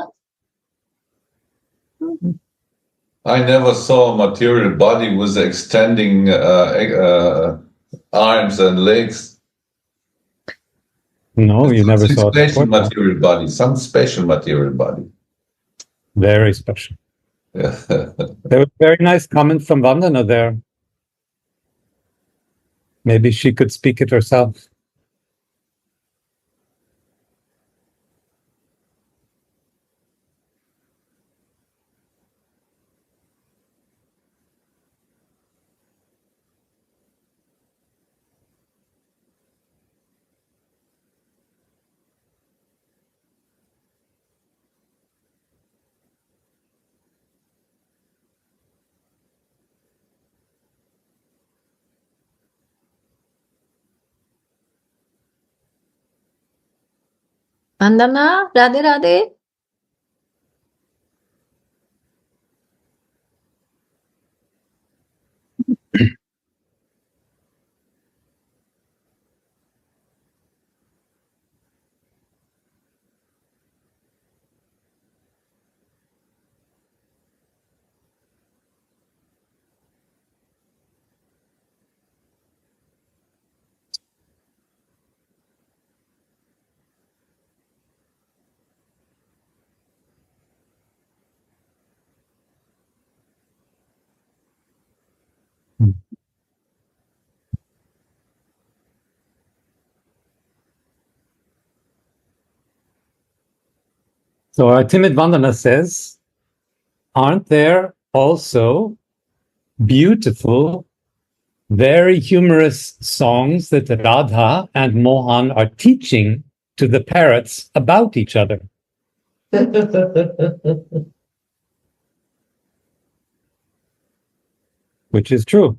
I never saw a material body with extending arms and legs. No, you never saw it. Some special material body. Very special. Yeah. There was a very nice comment from Vandana there. Maybe she could speak it herself. Vandana, Radhe Radhe. So our timid Vandana says, aren't there also beautiful, very humorous songs that Radha and Mohan are teaching to the parrots about each other? Which is true.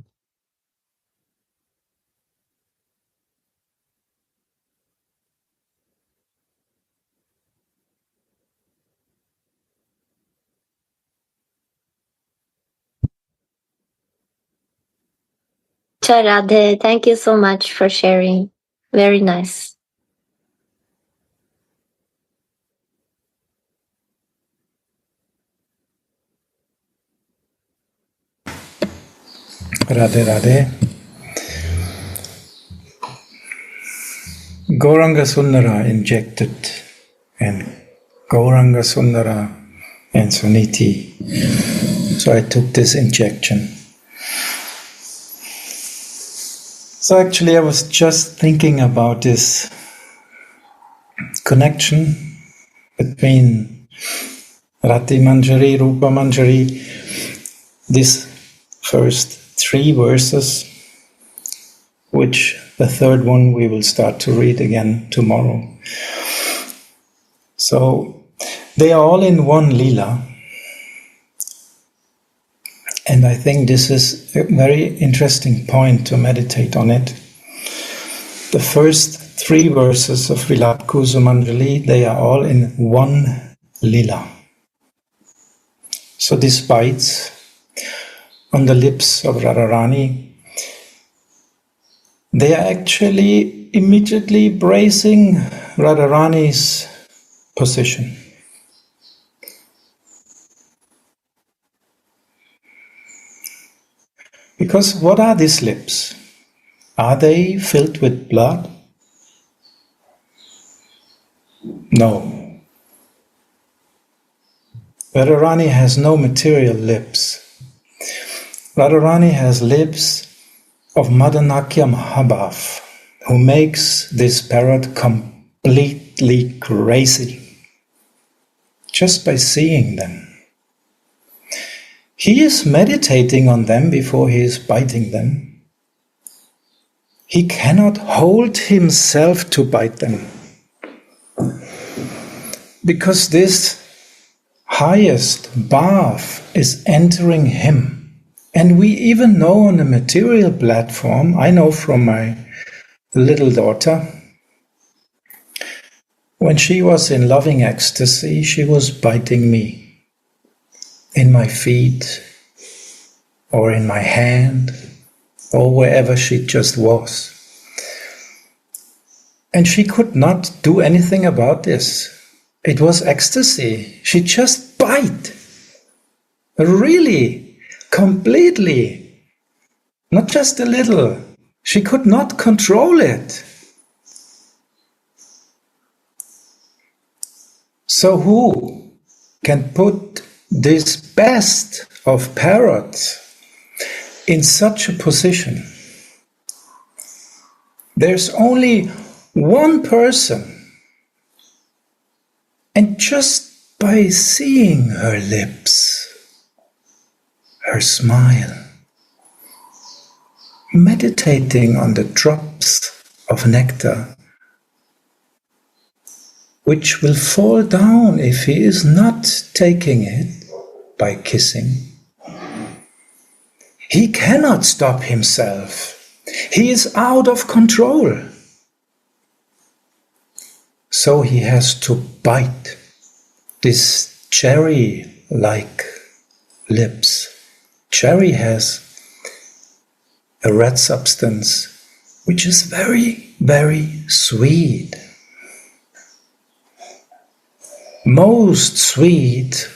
Jai Radhe. Thank you so much for sharing. Very nice. Radhe Radhe. Gauranga Sundara injected, and Gauranga Sundara and Suniti. So I took this injection. So actually I was just thinking about this connection between Rati Manjari, Rupa Manjari, these first 3 verses, which the third one we will start to read again tomorrow. So they are all in one lila. And I think this is a very interesting point to meditate on it. The first 3 verses of Vilap Kusumanjali, they are all in one lila. So these bites on the lips of Radharani, they are actually immediately bracing Radharani's position. Because what are these lips? Are they filled with blood? No. Radharani has no material lips. Radharani has lips of Madanakya Mahabhav, who makes this parrot completely crazy just by seeing them. He is meditating on them before he is biting them. He cannot hold himself to bite them, because this highest bhav is entering him. And we even know on a material platform, I know from my little daughter, when she was in loving ecstasy, she was biting me in my feet or in my hand or wherever she just was. And she could not do anything about this. It was ecstasy. She just bite. Really. Completely, not just a little. She could not control it. So who can put this best of parrots in such a position? There's only one person, and just by seeing her lips, her smile, meditating on the drops of nectar, which will fall down if he is not taking it by kissing. He cannot stop himself. He is out of control. So he has to bite this cherry-like lips. Cherry has a red substance which is very, very sweet. Most sweet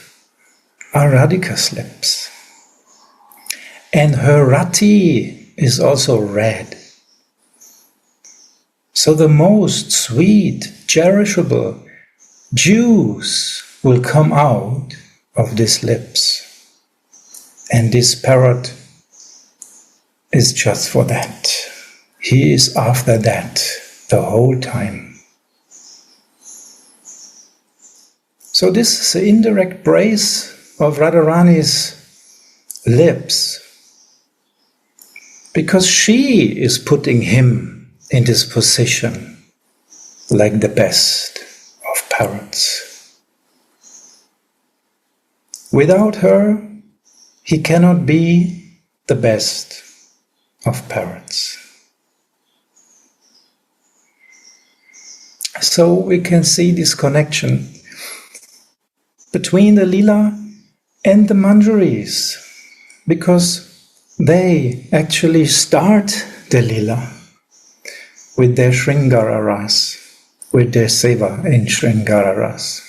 are Radhika's lips. And her rati is also red. So the most sweet, cherishable juice will come out of these lips. And this parrot is just for that. He is after that the whole time. So this is the indirect praise of Radharani's lips, because she is putting him in this position like the best of parrots. Without her, he cannot be the best of parrots. So we can see this connection between the lila and the manjaris, because they actually start the lila with their Sringara ras, with their seva in Sringara ras.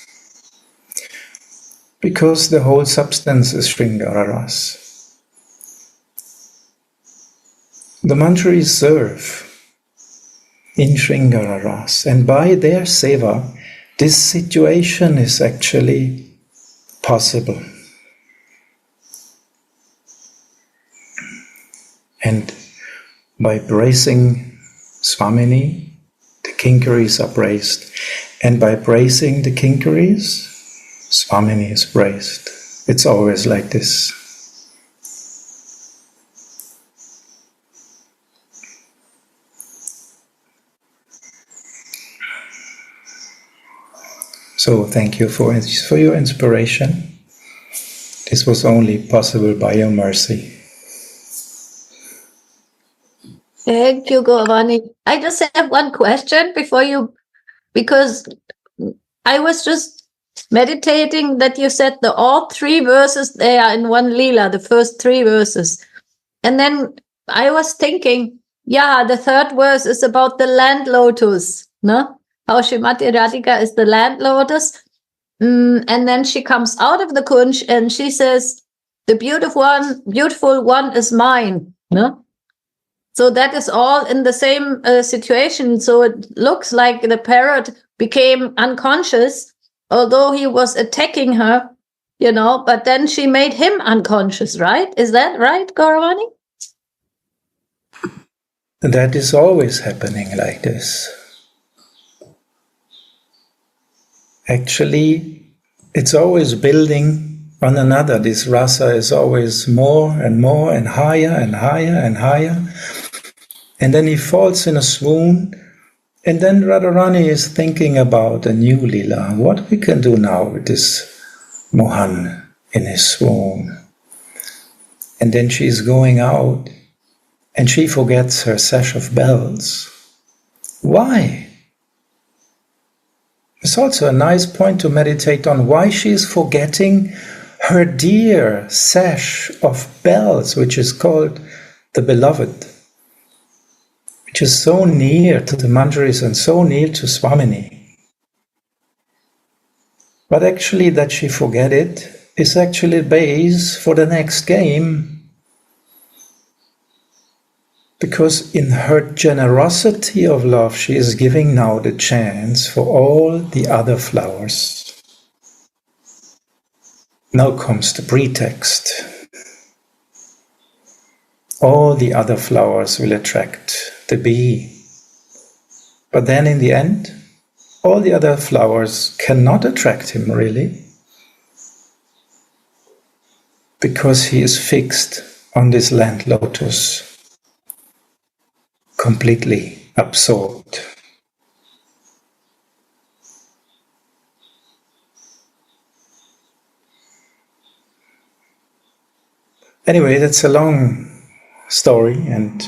Because the whole substance is Sringara ras. The manjaris serve in Sringara ras, and by their seva, this situation is actually possible. And by praising Swamini, the kinkaris are praised. And by praising the kinkaris, Swamini is praised. It's always like this. So thank you for your inspiration. This was only possible by your mercy. Thank you, Gaurani. I just have one question before you, because I was just meditating that you said all 3 verses, they are in one lila, the first 3 verses. And then I was thinking, yeah, the 3rd verse is about the land lotus, no? How Srimati Radhika is the land lotus. And then she comes out of the kunj and she says, the beautiful one is mine, no? So that is all in the same situation. So it looks like the parrot became unconscious, although he was attacking her, but then she made him unconscious, right? Is that right, Gauravani? That is always happening like this. Actually, it's always building on another. This rasa is always more and more and higher and higher and higher. And then he falls in a swoon, and then Radharani is thinking about a new lila. What we can do now with this Mohan in his swoon. And then she's going out, and she forgets her sash of bells. Why? It's also a nice point to meditate on why she is forgetting her dear sash of bells, which is called the beloved, which is so near to the manjaris and so near to Swamini. But actually that she forget it is actually the base for the next game, because in her generosity of love she is giving now the chance for all the other flowers. Now comes the pretext. All the other flowers will attract the bee. But then in the end, all the other flowers cannot attract him really, because he is fixed on this land lotus, completely absorbed. Anyway, that's a long story, and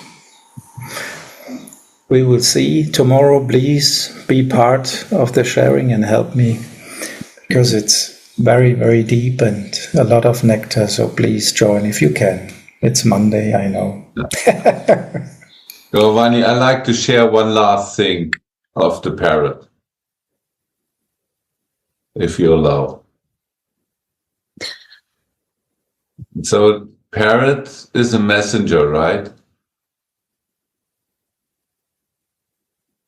we will see tomorrow. Please be part of the sharing and help me, because it's very, very deep and a lot of nectar, so please join if you can. It's Monday, I know. Giovanni, I'd like to share one last thing of the parrot, if you allow. So, parrot is a messenger, right?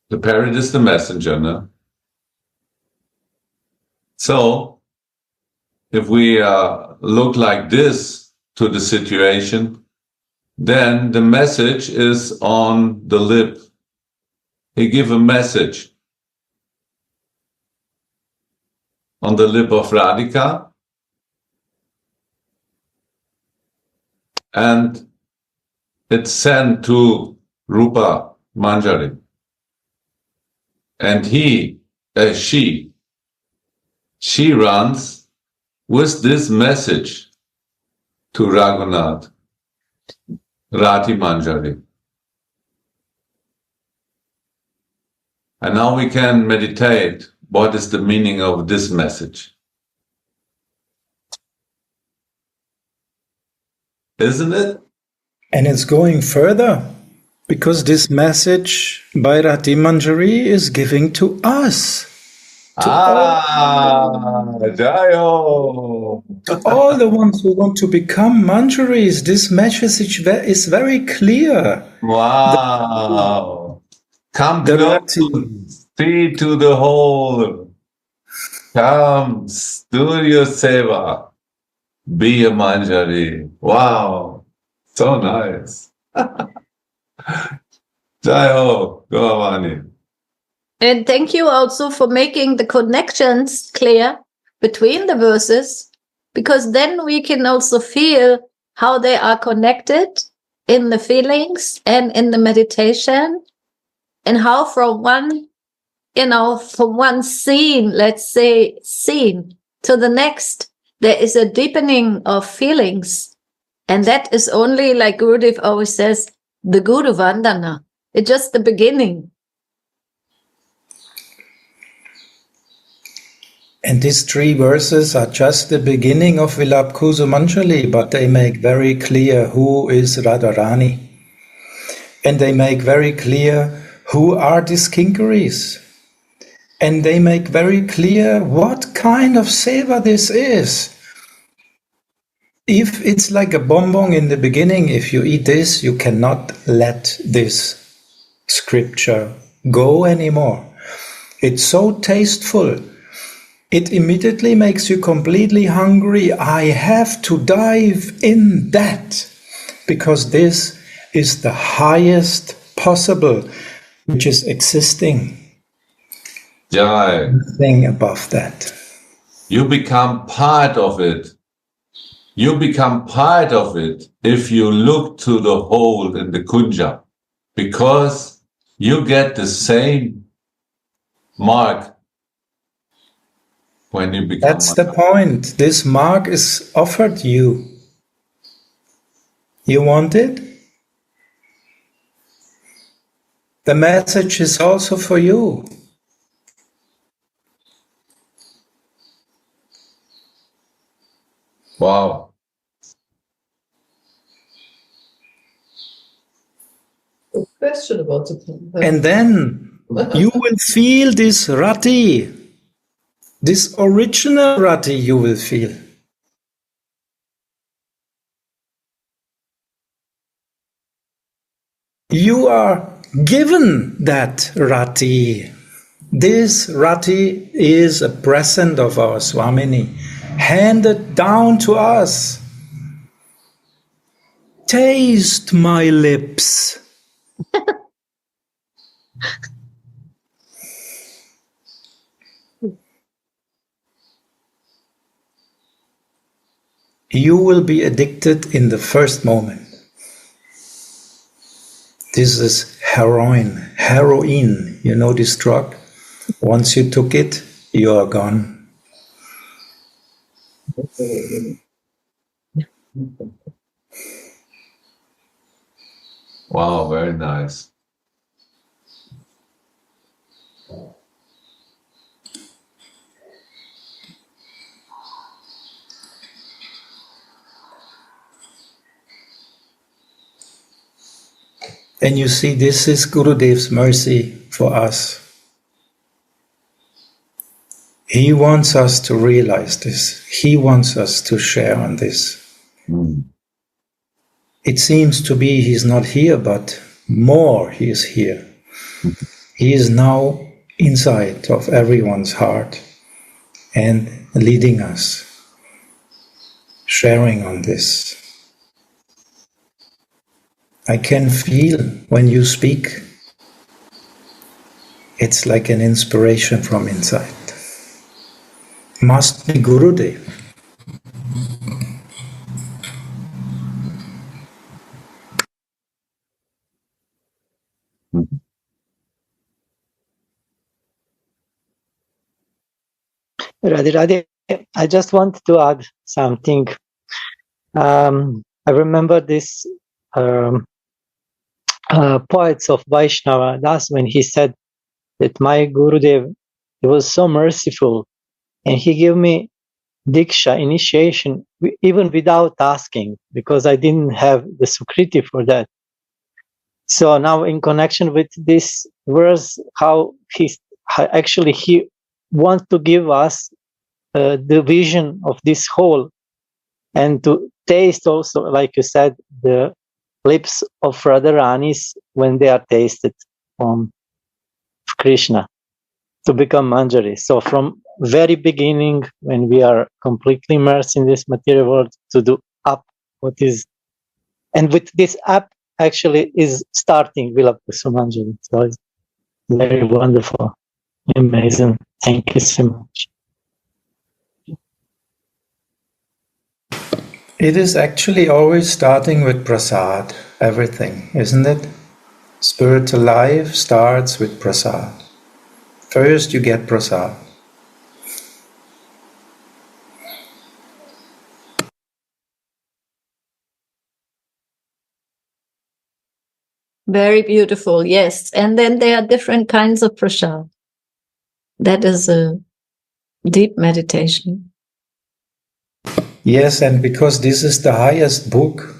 The parrot is the messenger, no? So, if we look like this to the situation, then the message is on the lip. He gives a message on the lip of Radhika, and it's sent to Rupa Manjari. And she runs with this message to Raghunath, Rati Manjari. And now we can meditate. What is the meaning of this message? Isn't it? And it's going further, because this message by Rati Manjari is giving to us. Jayo! To all the ones who want to become Manjaris, this message is very clear. Wow! Come The close, see to the whole. Come, do your seva. Be a Manjari. Wow! So nice. Jai Ho, Govani. And thank you also for making the connections clear between the verses, because then we can also feel how they are connected in the feelings and in the meditation, and how from one, from one scene, let's say scene, to the next, there is a deepening of feelings. And that is only, like Gurudev always says, the Guru Vandana. It's just the beginning. And these 3 verses are just the beginning of Vilap Kusumanjali, but they make very clear who is Radharani. And they make very clear who are these kinkaris. And they make very clear what kind of seva this is. If it's like a bonbon in the beginning, if you eat this, you cannot let this scripture go anymore. It's so tasteful. It immediately makes you completely hungry. I have to dive in that, because this is the highest possible, which is existing. Jai. Nothing above that. You become part of it. You become part of it if you look to the whole in the kunja, because you get the same mark when you become. That's the point. This mark is offered you. You want it? The message is also for you. Wow. Question about the And then you will feel this rati, this original rati you will feel. You are given that rati. This rati is a present of our Swamini, handed down to us. Taste my lips. You will be addicted in the first moment. This is heroin, you know this drug? Once you took it, you are gone. Wow, very nice. And you see, this is Gurudev's mercy for us. He wants us to realize this. He wants us to share on this. It seems to be he's not here, but more he is here. He is now inside of everyone's heart and leading us, sharing on this. I can feel when you speak, it's like an inspiration from inside. Must be Gurudev. Radhe, I just want to add something. I remember this poets of Vaishnava Das when he said that my Gurudev, he was so merciful and he gave me Diksha, initiation, even without asking, because I didn't have the Sukriti for that. So now in connection with this verse, how he wants to give us the vision of this whole, and to taste also, like you said, the lips of Radharani's when they are tasted from Krishna, to become Manjari. So from very beginning, when we are completely immersed in this material world, to do up what is, and with this up actually is starting Vilapa Manjari. So it's very wonderful, amazing. Thank you so much. It is actually always starting with prasad, everything, isn't it? Spiritual life starts with prasad. First you get prasad. Very beautiful, yes. And then there are different kinds of prasad. That is a deep meditation. Yes, and because this is the highest book,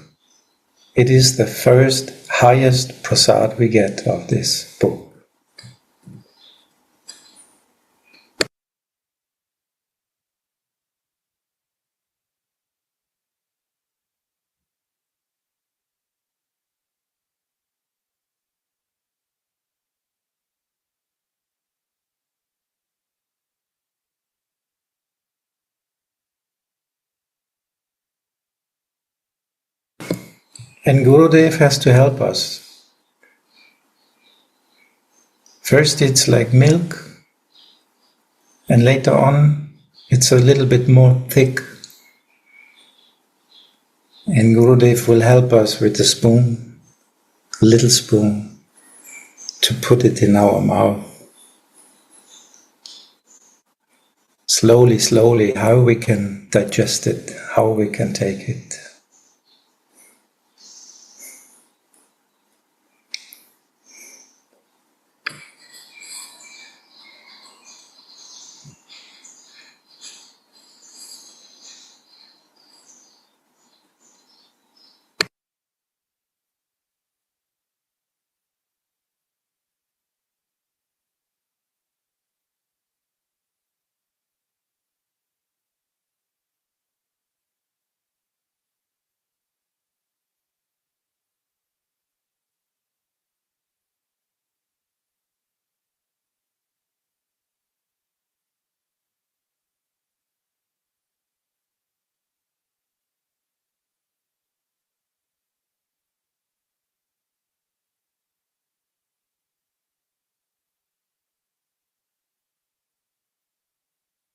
it is the first highest prasad we get of this book. And Gurudev has to help us. First it's like milk, and later on it's a little bit more thick. And Gurudev will help us with a spoon, a little spoon, to put it in our mouth. Slowly, slowly, how we can digest it, how we can take it.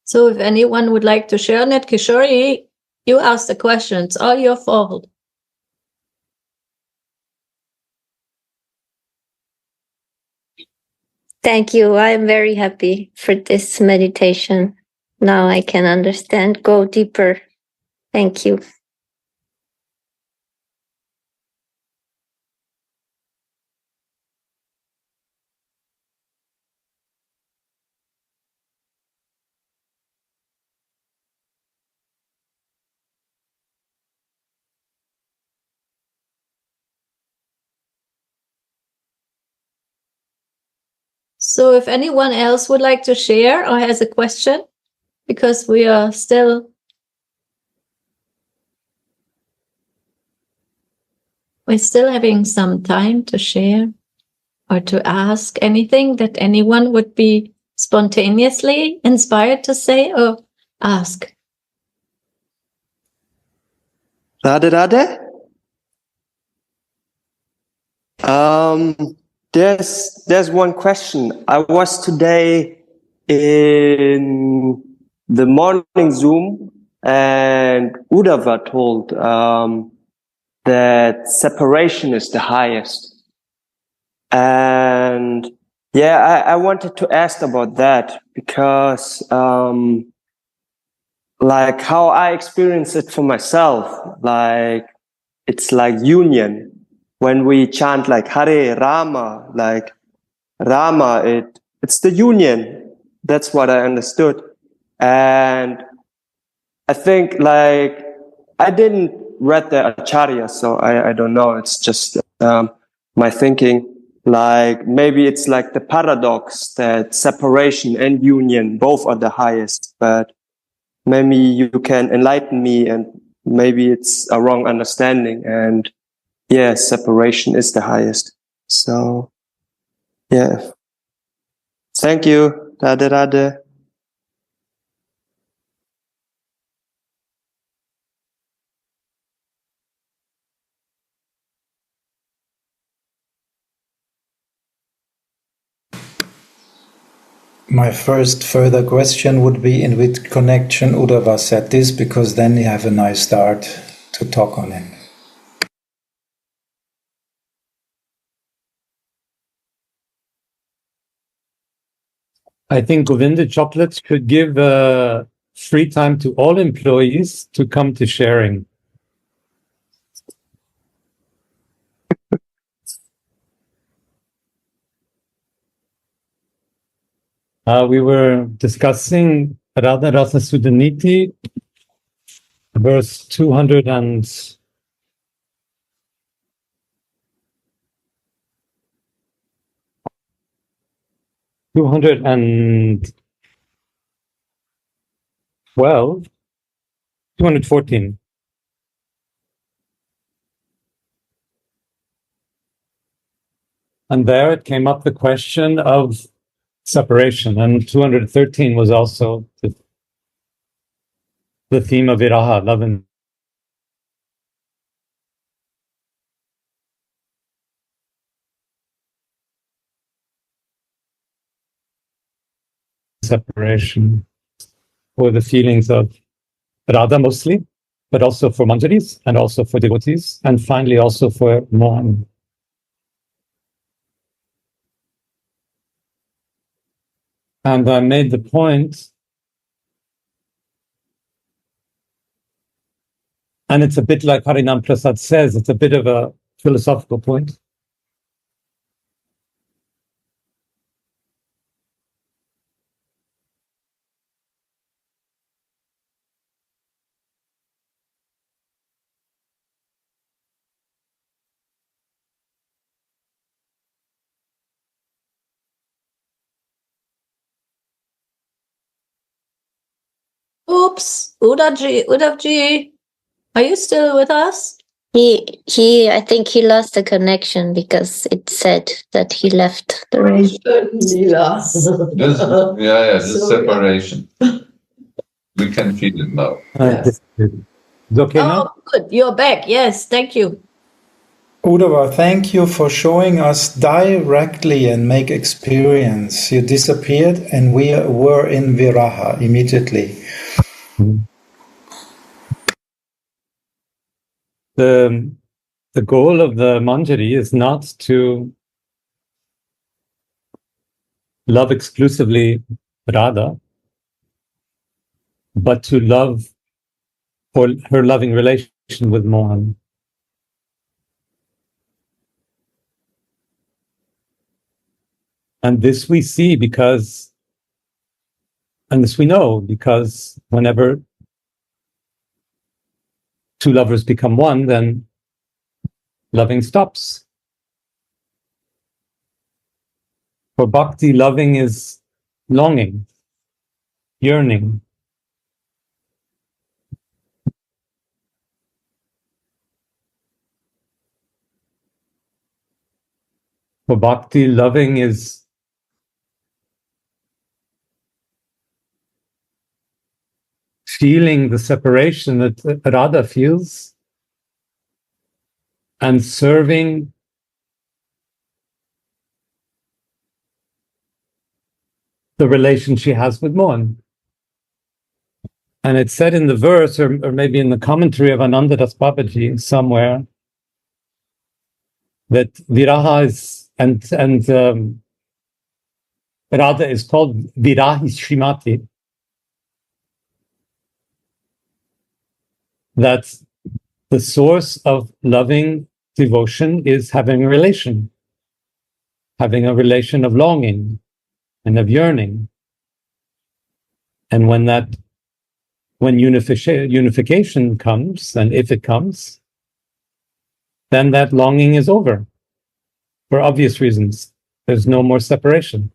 So if anyone would like to share on it, Kishori, you asked the questions, all your fault. Thank you. I'm very happy for this meditation. Now I can understand, go deeper. Thank you. So if anyone else would like to share or has a question, because we're still having some time to share or to ask anything that anyone would be spontaneously inspired to say or ask. Radha Radha? There's one question. I was today in the morning Zoom, and Uddhava told that separation is the highest. And yeah, I wanted to ask about that because like how I experience it for myself, like it's like union. When we chant like Hare Rama, like Rama, it's the union. That's what I understood. And I think like I didn't read the Acharya, so I don't know. It's just my thinking. Like maybe it's like the paradox that separation and union both are the highest, but maybe you can enlighten me, and maybe it's a wrong understanding, and yeah, separation is the highest. So yeah, thank you. Radhe Radhe. My first further question would be in which connection Uddhava said this, because then you have a nice start to talk on it. I think Govinda Chocolates could give free time to all employees to come to sharing. We were discussing Radha Rasa Sudaniti, verse 200 and 212, 214. And there it came up the question of separation, and 213 was also the theme of viraha, love and separation, or the feelings of Radha mostly, but also for manjaris and also for devotees, and finally also for Mohan. And I made the point, and it's a bit like Harinam Prasad says, it's a bit of a philosophical point. Oops, Udavji, are you still with us? I think he lost the connection because it said that he left the room. This separation. We can feel it now. Yes. It's okay now? Good. You're back. Yes, thank you. Uddhava, thank you for showing us directly and make experience. You disappeared and we were in viraha immediately. The goal of the manjari is not to love exclusively Radha, but to love for her loving relation with Mohan. And this we see because, and this we know because whenever two lovers become one, then loving stops. For bhakti, loving is longing, yearning. For bhakti, loving is feeling the separation that Radha feels and serving the relation she has with Mohan. And it's said in the verse, or maybe in the commentary of Ananda Das Babaji somewhere, that viraha is, and Radha is called Virahi Srimati. That the source of loving devotion is having a relation of longing and of yearning. And when when unification comes, and if it comes, then that longing is over. For obvious reasons. There's no more separation.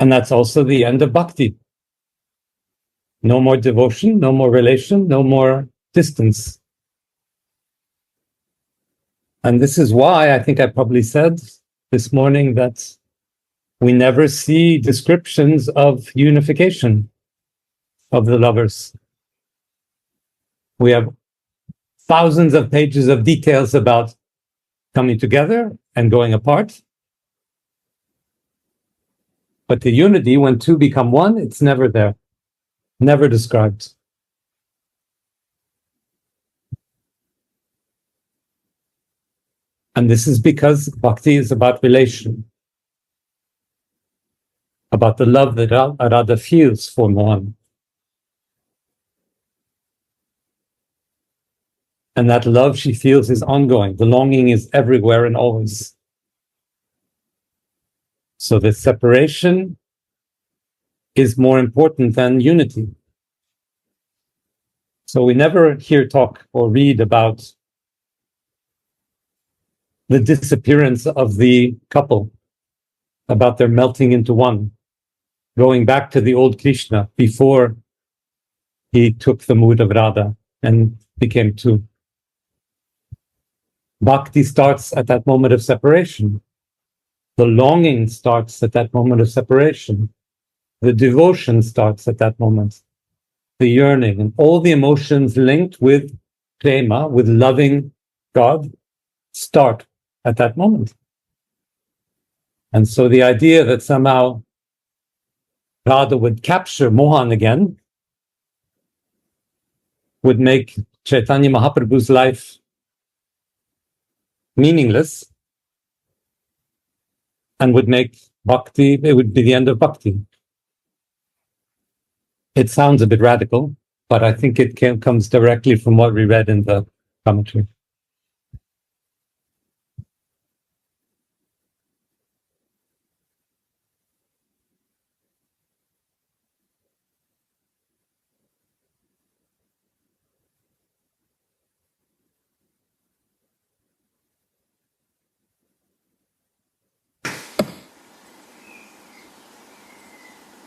And that's also the end of bhakti. No more devotion, no more relation, no more distance. And this is why I think I probably said this morning that we never see descriptions of unification of the lovers. We have thousands of pages of details about coming together and going apart. But the unity, when two become one, it's never there, never described. And this is because bhakti is about relation, about the love that Radha feels for Mohan. And that love she feels is ongoing. The longing is everywhere and always. So the separation is more important than unity. So we never hear talk or read about the disappearance of the couple, about their melting into one, going back to the old Krishna before he took the mood of Radha and became two. Bhakti starts at that moment of separation. The longing starts at that moment of separation. The devotion starts at that moment. The yearning and all the emotions linked with prema, with loving God, start at that moment. And so the idea that somehow Radha would capture Mohan again would make Chaitanya Mahaprabhu's life meaningless and would make bhakti, it would be the end of bhakti. It sounds a bit radical, but I think it comes directly from what we read in the commentary.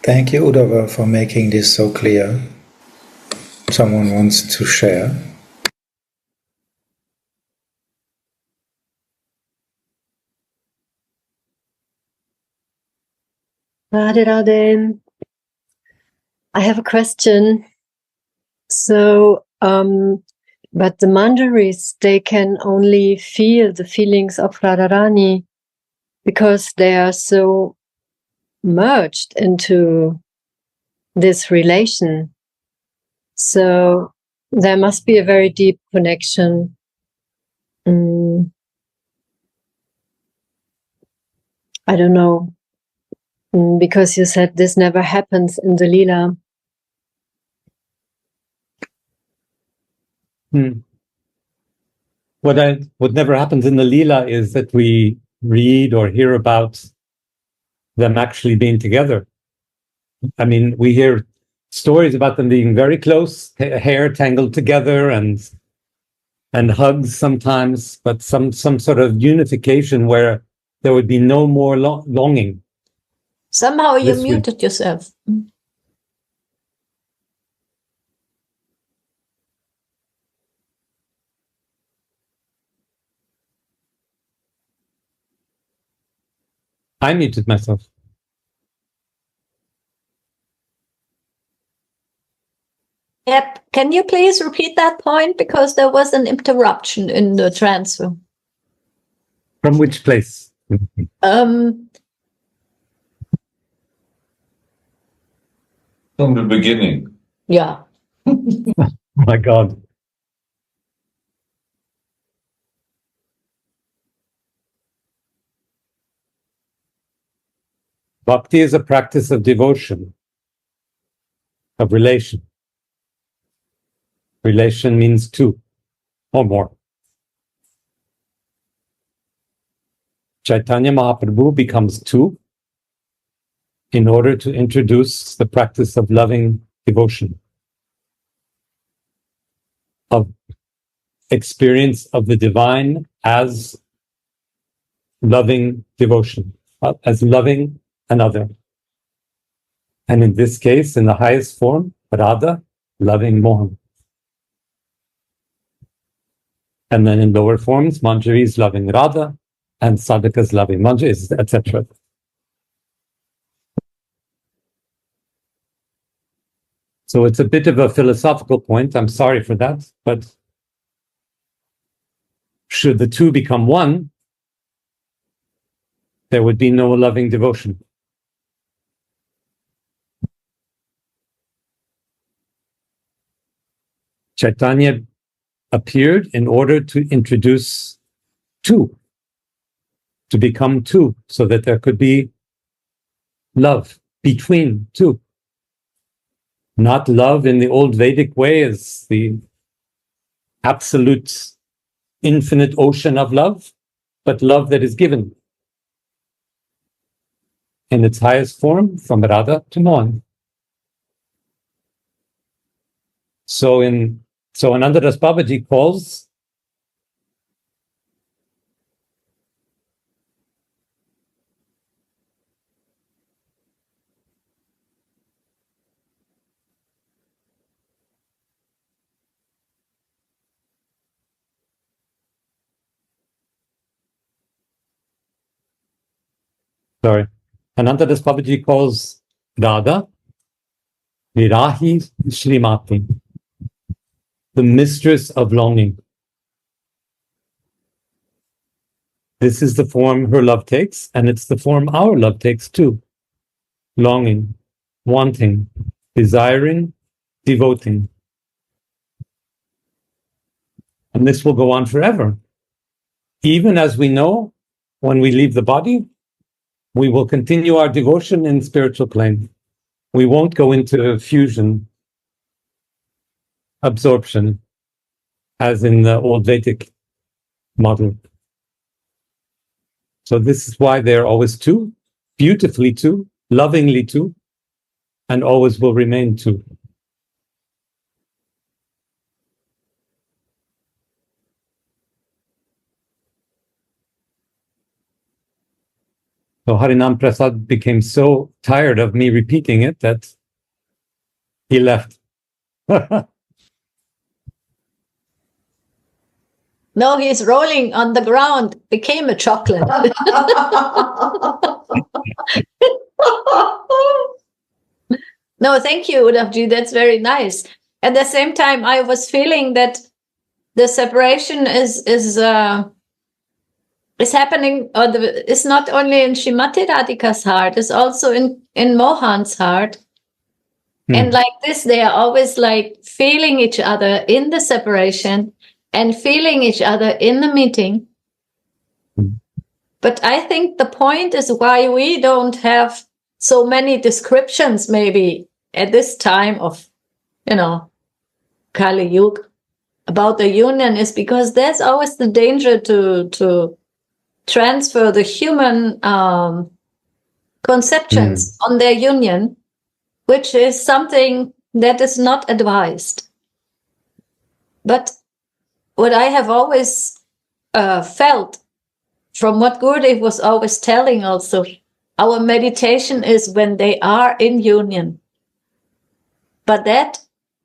Thank you, Uddhava, for making this so clear. Someone wants to share. Radhe Radhe. I have a question. So, but the Manjaris, they can only feel the feelings of Radharani because they are so merged into this relation. So there must be a very deep connection. I don't know. Because you said this never happens in the Leela. What never happens in the Leela is that we read or hear about them actually being together. I mean, we hear stories about them being very close, hair tangled together and hugs sometimes, but some sort of unification where there would be no more longing. Somehow you muted yourself. I muted myself. Yep. Can you please repeat that point? Because there was an interruption in the transfer. From which place? From the beginning. Yeah. Oh my God. Bhakti is a practice of devotion, of relation. Relation means two or more. Chaitanya Mahaprabhu becomes two in order to introduce the practice of loving devotion, of experience of the divine as loving devotion, as loving another. And in this case, in the highest form, Radha, loving Mohan. And then in lower forms, Manjari is loving Radha, and Sadhaka is loving Manjari, etc. So it's a bit of a philosophical point. I'm sorry for that, but should the two become one, there would be no loving devotion. Chaitanya appeared in order to introduce two, to become two, so that there could be love between two. Not love in the old Vedic way as the absolute infinite ocean of love, but love that is given in its highest form from Radha to Mohan. So Anantadas Babaji calls Anantadas Babaji calls Radha Virahi Shrimati, the mistress of longing. This is the form her love takes, and it's the form our love takes too. Longing, wanting, desiring, devoting. And this will go on forever. Even as we know, when we leave the body, we will continue our devotion in spiritual plane. We won't go into fusion, absorption, as in the old Vedic model. So this is why they're always two, beautifully two, lovingly two, and always will remain two. So Harinam Prasad became so tired of me repeating it that he left. No, he's rolling on the ground, became a chocolate. No, thank you, Udavji. That's very nice. At the same time, I was feeling that the separation is happening, or it's not only in Srimati Radhika's heart, it's also in Mohan's heart. And like this, they are always like feeling each other in the separation and feeling each other in the meeting. But I think the point is why we don't have so many descriptions maybe at this time of, Kali Yuga about the union is because there's always the danger to transfer the human conceptions on their union, which is something that is not advised. But what I have always felt from what Gurudev was always telling also, our meditation is when they are in union. But that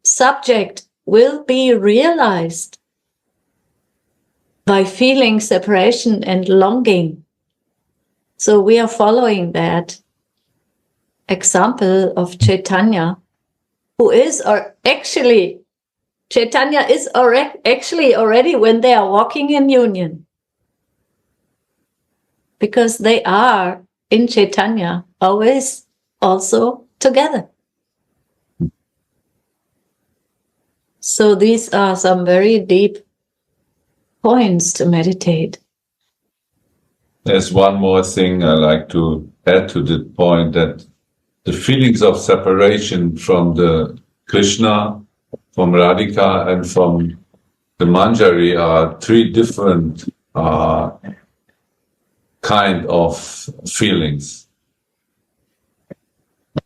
subject will be realized by feeling separation and longing. So we are following that example of Chaitanya, who is, or actually, Chaitanya is actually already when they are walking in union. Because they are in Chaitanya always also together. So these are some very deep points to meditate. There's one more thing I like to add to the point, that the feelings of separation from the Krishna, from Radhika, and from the Manjari are three different kind of feelings.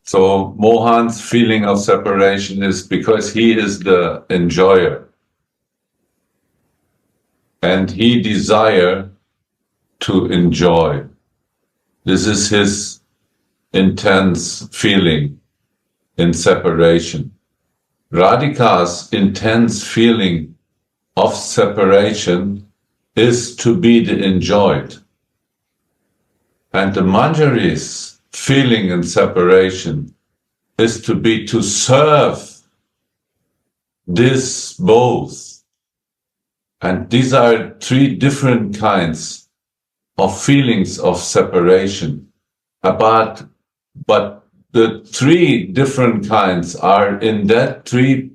So Mohan's feeling of separation is because he is the enjoyer. And he desires to enjoy. This is his intense feeling in separation. Radhika's intense feeling of separation is to be the enjoyed. And the Manjari's feeling in separation is to serve this both. And these are three different kinds of feelings of separation. But the three different kinds are in that three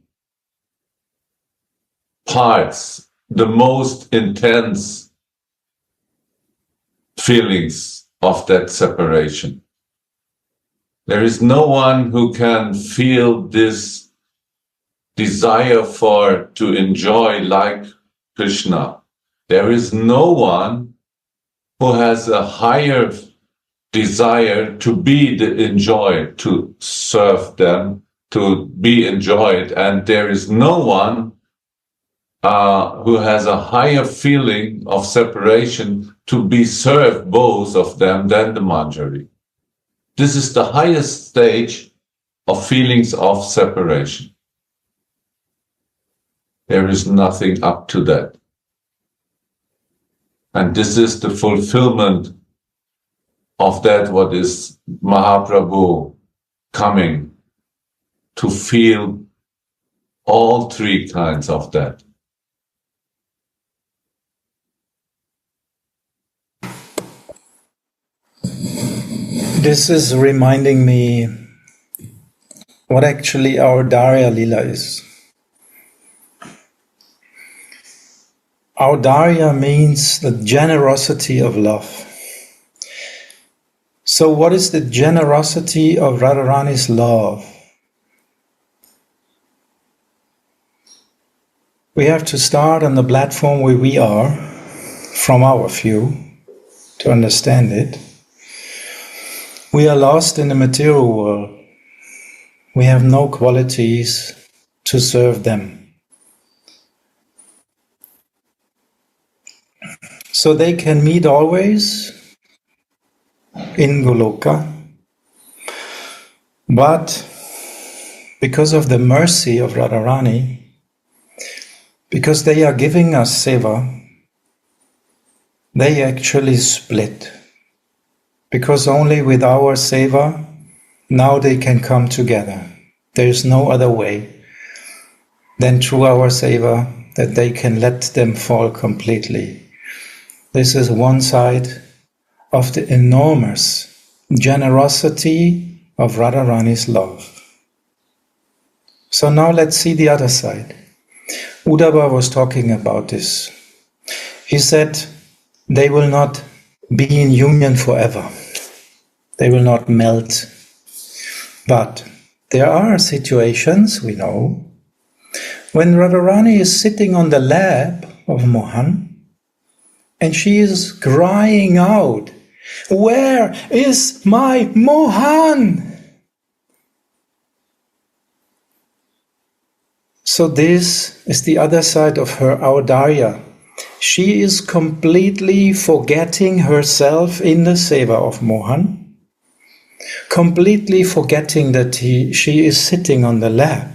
parts the most intense feelings of that separation. There is no one who can feel this desire to enjoy like Krishna. There is no one who has a higher desire to be the enjoyed, to serve them, to be enjoyed. And there is no one who has a higher feeling of separation to be served both of them than the Manjari. This is the highest stage of feelings of separation. There is nothing up to that. And this is the fulfillment of that what is Mahaprabhu coming to feel all three kinds of that. This is reminding me what actually our Darya Lila is. Our Darya means the generosity of love. So what is the generosity of Radharani's love? We have to start on the platform where we are, from our view, to understand it. We are lost in the material world. We have no qualities to serve them. So they can meet always in Goloka, but because of the mercy of Radharani, because they are giving us seva, they actually split. Because only with our seva, now they can come together. There is no other way than through our seva that they can let them fall completely. This is one side of the enormous generosity of Radharani's love. So now let's see the other side. Uddhava was talking about this. He said they will not be in union forever. They will not melt. But there are situations, we know, when Radharani is sitting on the lap of Mohan and she is crying out, "Where is my Mohan?" So this is the other side of her Audarya. She is completely forgetting herself in the seva of Mohan, completely forgetting that she is sitting on the lap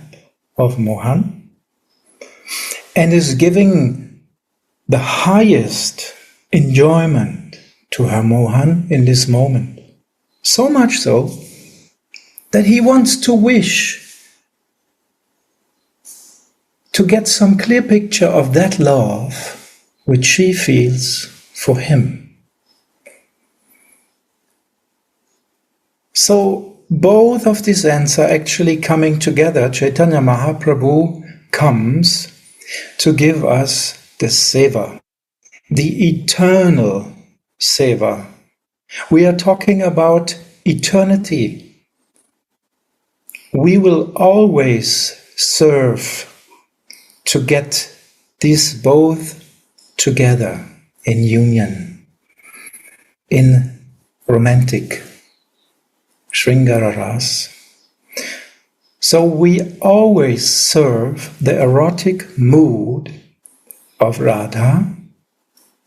of Mohan, and is giving the highest enjoyment to her Mohan in this moment. So much so that he wants to wish to get some clear picture of that love which she feels for him. So both of these ends are actually coming together. Chaitanya Mahaprabhu comes to give us the seva, the eternal seva. We are talking about eternity. We will always serve to get these both together in union, in romantic Sringara Ras, So we always serve the erotic mood of Radha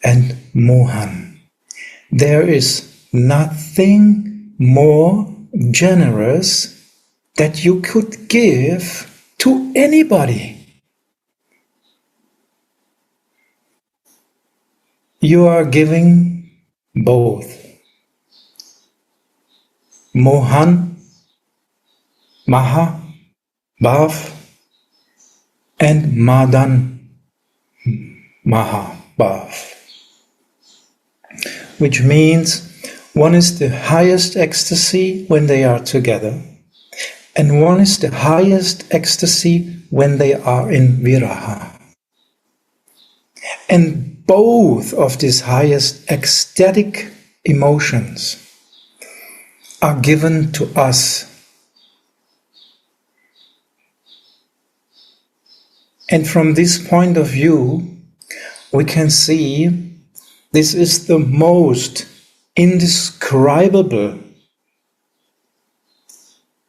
and Mohan. There is nothing more generous that you could give to anybody. You are giving both. Mohan, Maha, Bhav, and Madan, Maha, Bhav. Which means one is the highest ecstasy when they are together, and one is the highest ecstasy when they are in viraha. And both of these highest ecstatic emotions are given to us. And from this point of view, we can see this is the most indescribable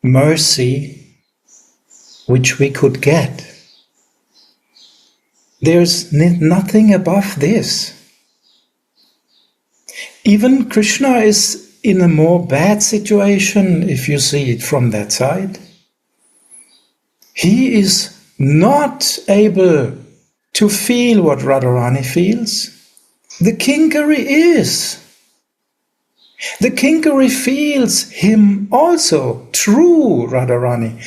mercy which we could get. There's nothing above this. Even Krishna is in a more bad situation if you see it from that side. He is not able to feel what Radharani feels. The Kinkari is. The Kinkari feels him also, true Radharani.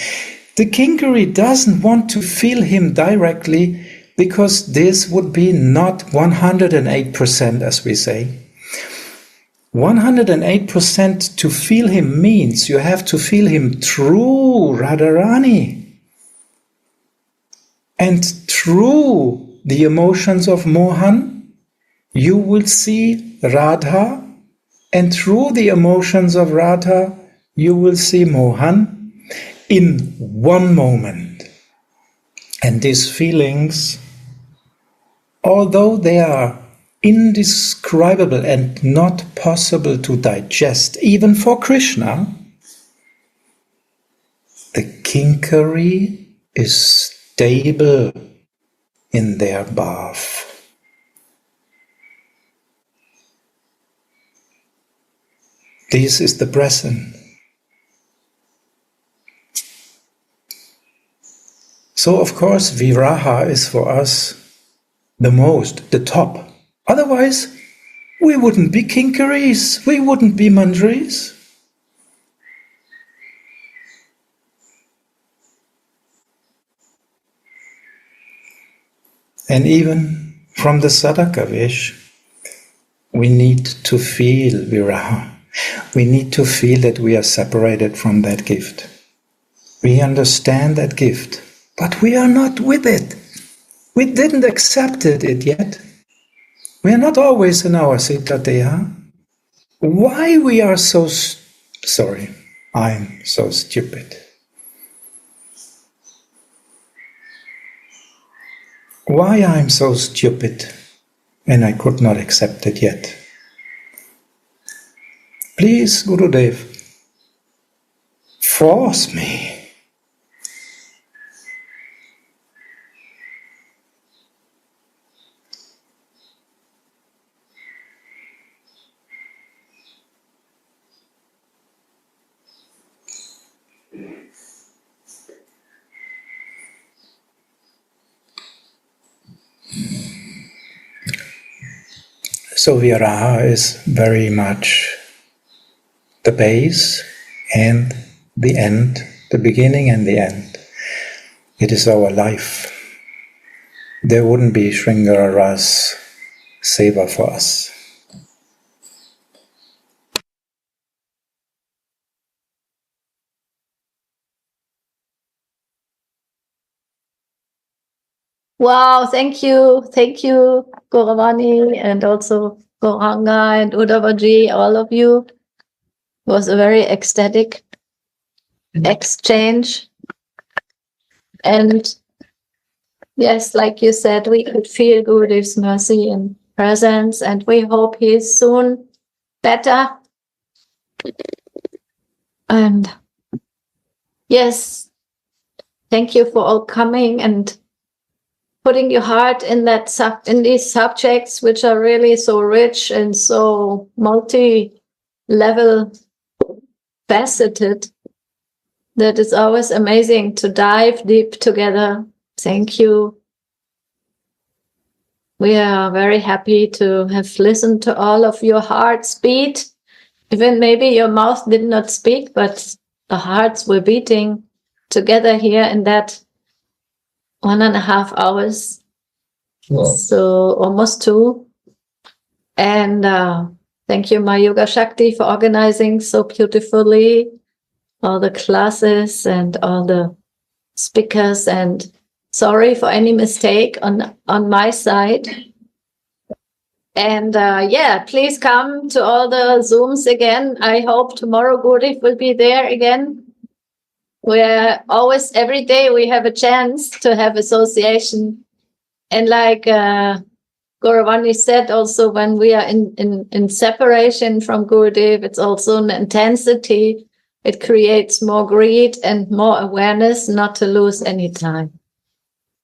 The Kinkari doesn't want to feel him directly because this would be not 108%, as we say. 108% to feel him means you have to feel him true Radharani. And through the emotions of Mohan, you will see Radha, and through the emotions of Radha, you will see Mohan in one moment. And these feelings, although they are indescribable and not possible to digest, even for Krishna, the Kinkari is stable in their bath. This is the present. So of course Viraha is for us the top. Otherwise we wouldn't be Kinkaris, we wouldn't be Manjaris. And even from the Sadhaka Vish, we need to feel Viraha. We need to feel that we are separated from that gift. We understand that gift, but we are not with it. We didn't accept it yet. We are not always in our Sita Deha. Why we are so sorry, I'm so stupid. Why I'm so stupid and I could not accept it yet. Please, Gurudev, force me. So Viraha is very much the base and the end, the beginning and the end. It is our life. There wouldn't be Sringara Ras Seva for us. Wow, thank you, Gauravani, and also Gauranga and Uddhavaji, all of you. It was a very ecstatic exchange. And yes, like you said, we could feel Gurudev's mercy and presence, and we hope he is soon better. And yes, thank you for all coming and putting your heart in in these subjects, which are really so rich and so multi-level faceted, that it's always amazing to dive deep together. Thank you. We are very happy to have listened to all of your hearts beat. Even maybe your mouth did not speak, but the hearts were beating together here in that 1.5 hours. Wow. So almost 2. And thank you, my Yoga Shakti, for organizing so beautifully all the classes and all the speakers. And sorry for any mistake on my side. And please come to all the Zooms again. I hope tomorrow Gurdeep will be there again. Where always, every day, we have a chance to have association. And like Gauravani said, also when we are in separation from Gurudev, it's also an intensity. It creates more greed and more awareness not to lose any time.